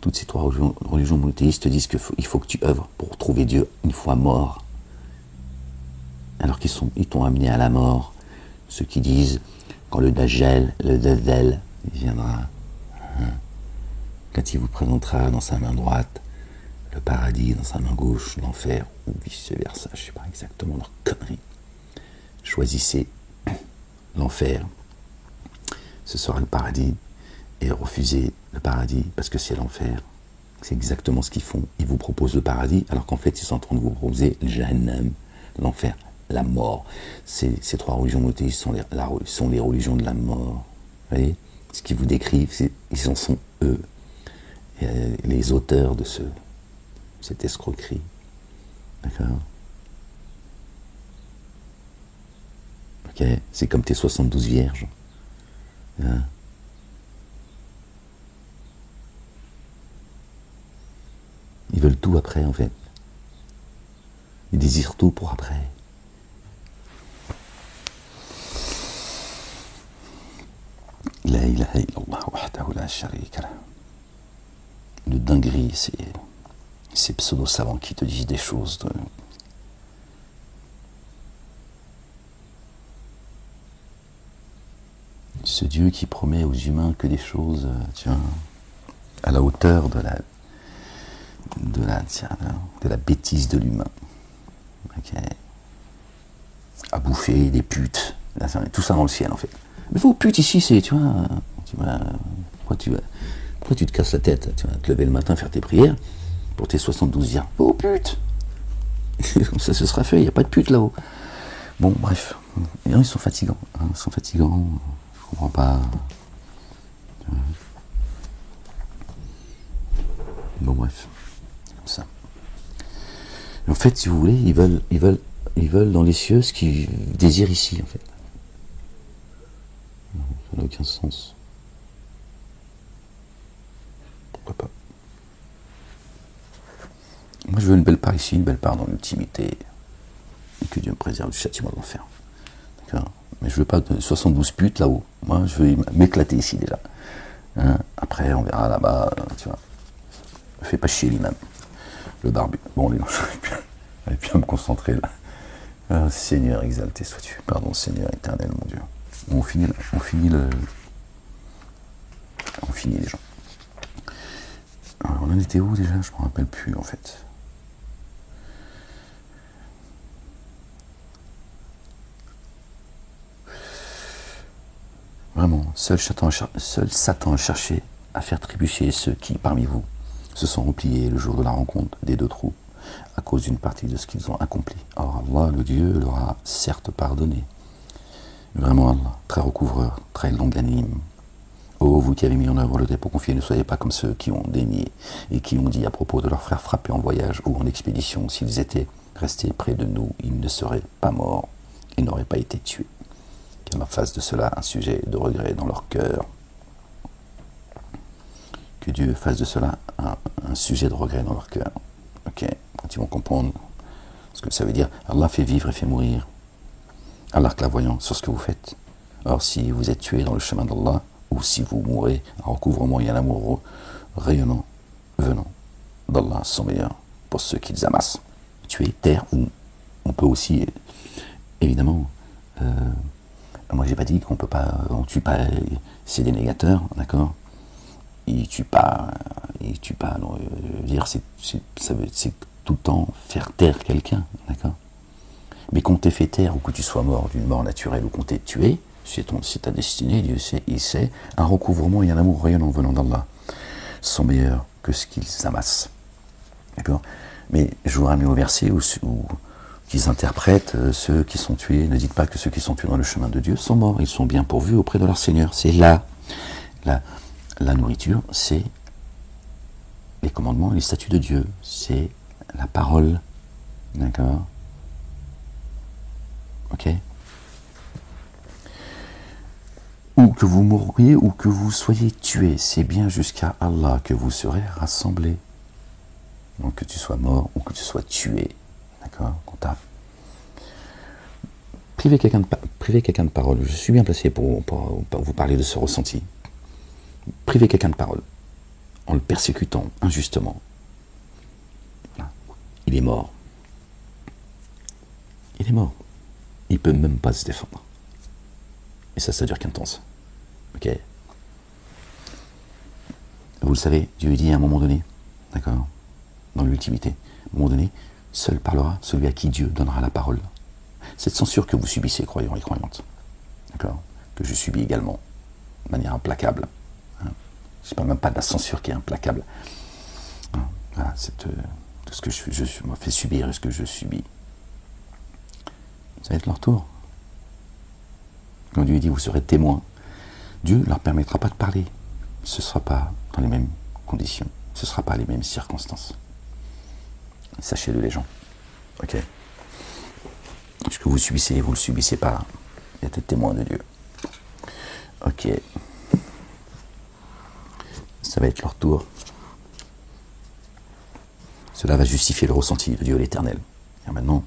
Toutes ces trois religions monothéistes te disent qu'il faut que tu œuvres pour trouver Dieu une fois mort. Alors ils t'ont amené à la mort. Ceux qui disent quand le Dajjal, il viendra, quand il vous présentera dans sa main droite le paradis, dans sa main gauche l'enfer, ou vice versa, je ne sais pas exactement leur connerie. Choisissez l'enfer, ce sera le paradis, et refuser le paradis parce que c'est l'enfer. C'est exactement ce qu'ils font. Ils vous proposent le paradis, alors qu'en fait, ils sont en train de vous proposer le Jahannam, l'enfer, la mort. Ces trois religions monothéistes sont les religions de la mort. Vous voyez, ce qu'ils vous décrivent, ils en sont eux, les auteurs de cette escroquerie. D'accord? Ok? C'est comme tes 72 vierges. Hein? Ils veulent tout après, en fait. Ils désirent tout pour après. La ilaha illallah wahdahu la sharika lah. De dinguerie, ces pseudo-savants qui te disent des choses de... Ce Dieu qui promet aux humains que des choses, tu vois, à la hauteur de la bêtise de l'humain. Okay. À bouffer des putes, tout ça dans le ciel en fait. Mais vos putes ici, c'est, tu vois, pourquoi tu te casses la tête? Tu vas te lever le matin, faire tes prières, pour tes 72 dire, vos putes. Comme ça, ce sera fait, il n'y a pas de putes là-haut. Bon, bref, ils sont fatigants, hein, ils sont fatigants, je comprends pas. Bon, bref, comme ça. En fait, si vous voulez, ils veulent dans les cieux ce qu'ils désirent ici, en fait. Ça n'a aucun sens. Pourquoi pas? Moi, je veux une belle part ici, une belle part dans l'intimité. Et que Dieu me préserve du châtiment de l'enfer. D'accord? Mais je veux pas de 72 putes là-haut. Moi, je veux m'éclater ici déjà. Hein? Après, on verra là-bas, tu vois. Ne fais pas chier l'imam. Le barbu. Bon, allez, non, j'arrive plus à me concentrer là. Ah, Seigneur, exalté sois-tu. Pardon, Seigneur éternel, mon Dieu. On finit les gens. Alors, on en était où déjà? Je me rappelle plus en fait. Vraiment, seul Satan a cherché à faire trébucher ceux qui, parmi vous, se sont repliés le jour de la rencontre des deux troupes à cause d'une partie de ce qu'ils ont accompli. Or Allah, le Dieu, leur a certes pardonné. Vraiment Allah, très recouvreur, très longanime. Oh, vous qui avez mis en œuvre le dépôt confié, ne soyez pas comme ceux qui ont dénié et qui ont dit à propos de leurs frères frappés en voyage ou en expédition, s'ils étaient restés près de nous, ils ne seraient pas morts et n'auraient pas été tués. Qu'Allah fasse de cela un sujet de regret dans leur cœur. Que Dieu fasse de cela un sujet de regret dans leur cœur. Ok, quand ils vont comprendre ce que ça veut dire, Allah fait vivre et fait mourir. Allah clairvoyant sur ce que vous faites. Or, si vous êtes tué dans le chemin d'Allah, ou si vous mourrez en recouvrement et en amour rayonnant, venant d'Allah, sont meilleurs pour ceux qu'ils amassent. Tuer, terre, ou on peut aussi, évidemment, moi j'ai pas dit qu'on peut pas, on tue pas, c'est des négateurs, d'accord? Ils tuent pas, alors, je veux dire, c'est tout le temps faire taire quelqu'un, d'accord? Mais qu'on t'ait fait taire ou que tu sois mort d'une mort naturelle ou qu'on t'ait tué, c'est ta destinée, Dieu sait, il sait, un recouvrement et un amour rayonnant venant d'Allah sont meilleurs que ce qu'ils amassent. D'accord? Mais je vous ramène au verset où qu'ils interprètent ceux qui sont tués. Ne dites pas que ceux qui sont tués dans le chemin de Dieu sont morts, ils sont bien pourvus auprès de leur Seigneur. C'est là, la nourriture, c'est les commandements et les statuts de Dieu, c'est la parole. D'accord? Ok? Ou que vous mouriez ou que vous soyez tués, c'est bien jusqu'à Allah que vous serez rassemblés. Donc que tu sois mort ou que tu sois tué. D'accord? Privez quelqu'un de parole. Je suis bien placé pour vous parler de ce ressenti. Privez quelqu'un de parole en le persécutant injustement. Il est mort. Il est mort. Il ne peut même pas se défendre. Et ça dure qu'un temps. Ok? Vous le savez, Dieu dit à un moment donné, d'accord? Dans l'ultimité, à un moment donné, seul parlera celui à qui Dieu donnera la parole. Cette censure que vous subissez, croyants et croyantes, d'accord, que je subis également, de manière implacable. Hein. Je ne parle même pas de la censure qui est implacable. Hein. Voilà, tout ce que je me fais subir et ce que je subis. Ça va être leur tour. Quand Dieu dit, vous serez témoins, Dieu ne leur permettra pas de parler. Ce ne sera pas dans les mêmes conditions. Ce ne sera pas les mêmes circonstances. Sachez-le, les gens. Ok. Ce que vous subissez, vous ne le subissez pas. Vous êtes témoin de Dieu. Ok. Ça va être leur tour. Cela va justifier le ressenti de Dieu l'Éternel. Et maintenant,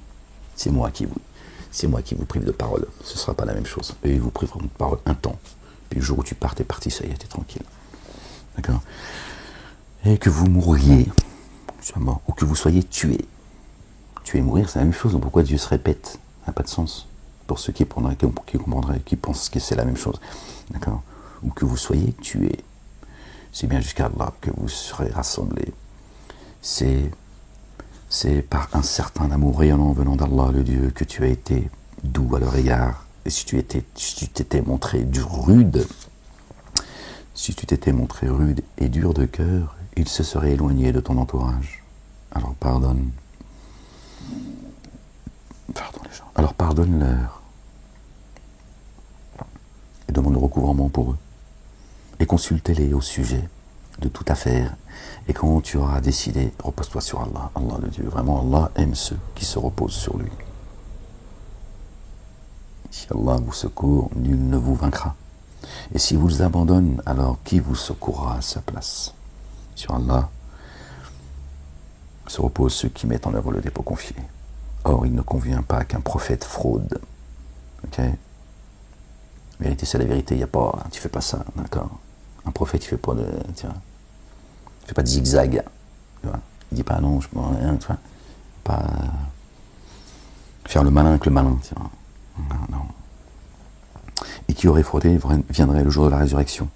c'est moi qui vous prive de parole. Ce ne sera pas la même chose. Eux, ils vous priveront de parole un temps. Puis le jour où tu pars, t'es parti, ça y est, t'es tranquille. D'accord? Et que vous mourriez, ou que vous soyez tués. Tuer et mourir, c'est la même chose. Donc pourquoi Dieu se répète? Ça n'a pas de sens. Pour ceux qui comprendraient, qui pensent que c'est la même chose. D'accord? Ou que vous soyez tués. C'est bien jusqu'à Allah que vous serez rassemblés. C'est par un certain amour rayonnant venant d'Allah, le Dieu, que tu as été doux à leur égard. Et si tu t'étais montré rude, et dur de cœur, ils se seraient éloignés de ton entourage. Alors pardonne. Pardon les gens. Alors pardonne-leur. Et demande le recouvrement pour eux. Et consulte-les au sujet de toute affaire. Et quand tu auras décidé, repose-toi sur Allah. Allah le Dieu. Vraiment, Allah aime ceux qui se reposent sur lui. Si Allah vous secourt, nul ne vous vaincra. Et si vous abandonne, alors qui vous secourra à sa place? Sur Allah se reposent ceux qui mettent en œuvre le dépôt confié. Or, il ne convient pas qu'un prophète fraude. Ok? La vérité, c'est la vérité. Il n'y a pas, tu fais pas ça, d'accord? Un prophète, il fait pas de, tu vois, il fait pas de zigzag. Tu vois? Il dit pas non, je ne peux rien, tu vois? Pas faire le malin avec le malin, tu vois? Non. Et qui aurait fraudé viendrait le jour de la résurrection,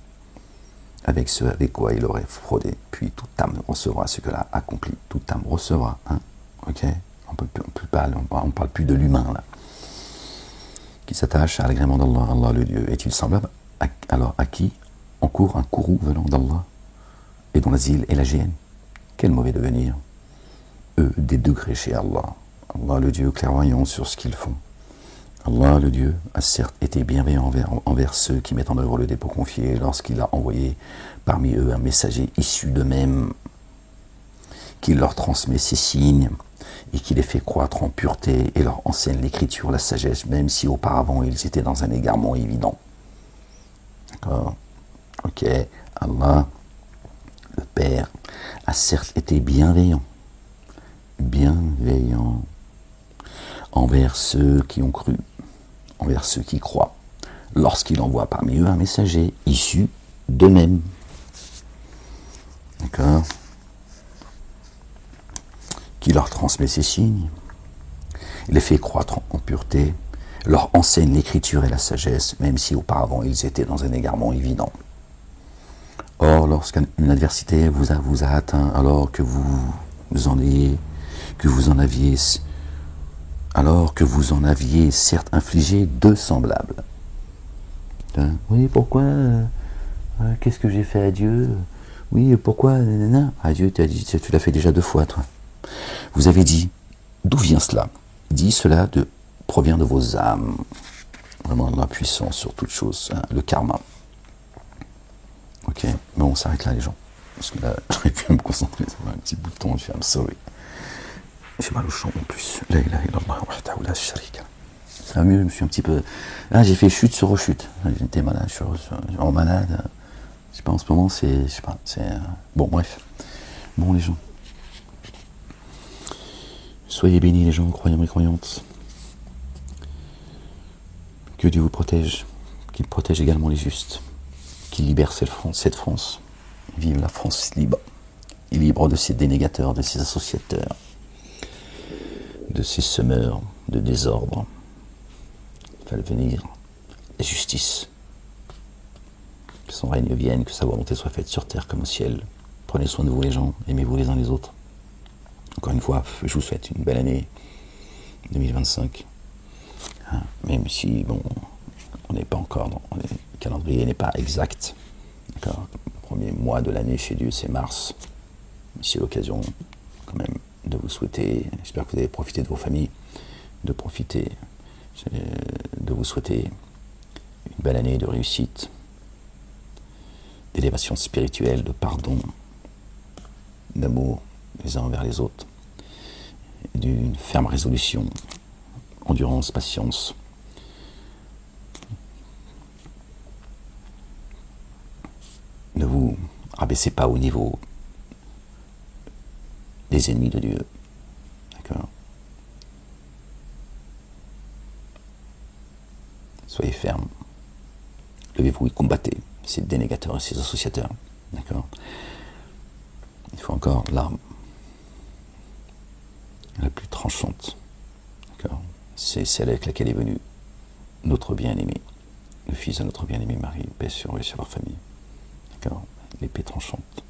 avec ce avec quoi il aurait fraudé. Puis toute âme recevra ce que l'a accompli. Toute âme recevra. Hein? Ok? On ne parle plus de l'humain là. Qui s'attache à l'agrément d'Allah, Allah le Dieu. Est-il semblable alors à qui encourt un courroux venant d'Allah et dont l'asile est la géhenne? Quel mauvais devenir! Eux, des degrés chez Allah. Allah le Dieu clairvoyant sur ce qu'ils font. Allah, le Dieu, a certes été bienveillant envers ceux qui mettent en œuvre le dépôt confié lorsqu'il a envoyé parmi eux un messager issu d'eux-mêmes, qui leur transmet ses signes et qui les fait croître en pureté et leur enseigne l'écriture, la sagesse, même si auparavant ils étaient dans un égarement évident. D'accord? Ok, Allah, le Père, a certes été bienveillant envers ceux qui ont cru, envers ceux qui croient, lorsqu'il envoie parmi eux un messager issu d'eux-mêmes. D'accord? Qui leur transmet ses signes, les fait croître en pureté, leur enseigne l'écriture et la sagesse, même si auparavant ils étaient dans un égarement évident. Or, lorsqu'une adversité vous a atteint, alors que vous en aviez certes infligé deux semblables. Hein? Oui, pourquoi qu'est-ce que j'ai fait à Dieu? Oui, pourquoi à Dieu, tu l'as fait déjà 2 fois, toi. Vous avez dit, d'où vient cela? Dit cela provient de vos âmes. Vraiment la puissance sur toute chose, hein, le karma. Ok, bon, on s'arrête là les gens. Parce que là, j'aurais pu me concentrer sur un petit bouton, je suis I'm sorry. J'ai mal au champ en plus. La ilaha illallah wahdahu la sharika. Ça va mieux, je me suis un petit peu... Ah, j'ai fait chute sur rechute. J'étais malade, je suis malade. Je sais pas, en ce moment, c'est... Je sais pas, c'est... Bon, bref. Bon, les gens. Soyez bénis, les gens, croyants et croyantes. Que Dieu vous protège. Qu'il protège également les justes. Qu'il libère cette France. Vive la France libre. Et libre de ses dénégateurs, de ses associateurs, de ses semeurs de désordre. Faites venir la justice. Que son règne vienne, que sa volonté soit faite sur terre comme au ciel. Prenez soin de vous les gens, aimez-vous les uns les autres. Encore une fois, je vous souhaite une belle année 2025. Hein, même si, bon, on n'est pas encore le calendrier n'est pas exact. D'accord. Le premier mois de l'année chez Dieu, c'est mars. C'est l'occasion quand même de vous souhaiter, j'espère que vous avez profité de vos familles, de vous souhaiter une belle année de réussite, d'élévation spirituelle, de pardon, d'amour les uns envers les autres, d'une ferme résolution, endurance, patience. Ne vous rabaissez pas au niveau des ennemis de Dieu. D'accord. Soyez fermes. Levez-vous et combattez ces dénégateurs et ces associateurs. D'accord. Il faut encore l'arme la plus tranchante. D'accord. C'est celle avec laquelle est venu notre bien-aimé, le fils de notre bien-aimé Marie, paix sur eux et sur leur famille. D'accord. L'épée tranchante.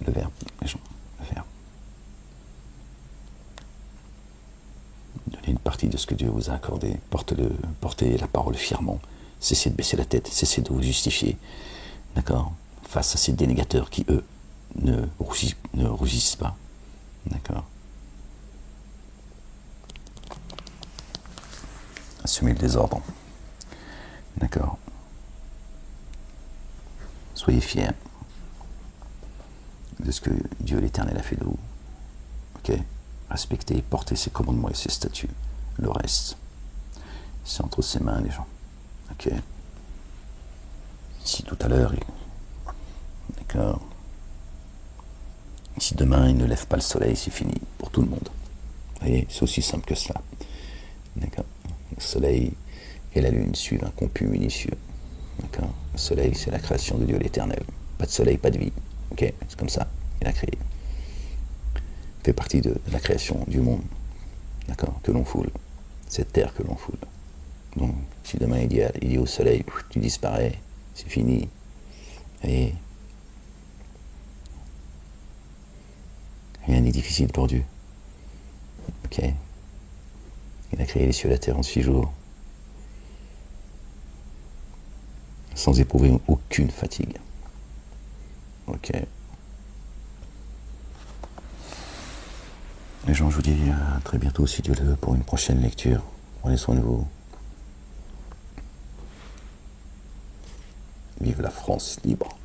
Le verbe, les gens, le verbe. Donnez une partie de ce que Dieu vous a accordé. Portez la parole fièrement. Cessez de baisser la tête, cessez de vous justifier. D'accord. Face à ces dénégateurs qui, eux, ne rougissent pas. D'accord. Assumez le désordre. D'accord. Soyez fiers de ce que Dieu l'Éternel a fait de vous. Ok. Respectez, portez ses commandements et ses statuts. Le reste, c'est entre ses mains, les gens. Ok. Si tout à l'heure, d'accord. Si demain il ne lève pas le soleil, c'est fini pour tout le monde. Vous voyez, c'est aussi simple que cela. D'accord. Le soleil et la lune suivent un comput minutieux. D'accord. Le soleil, c'est la création de Dieu l'Éternel. Pas de soleil, pas de vie. Ok. C'est comme ça. Il a créé. Il fait partie de la création du monde. D'accord. Que l'on foule. Cette terre que l'on foule. Donc, si demain il dit au soleil, tu disparais, c'est fini. Vous voyez. Rien n'est difficile pour Dieu. Ok. Il a créé les cieux et la terre en 6 jours. Sans éprouver aucune fatigue. Ok. Les gens, je vous dis à très bientôt, si Dieu le veut, pour une prochaine lecture. Prenez soin de vous. Vive la France libre.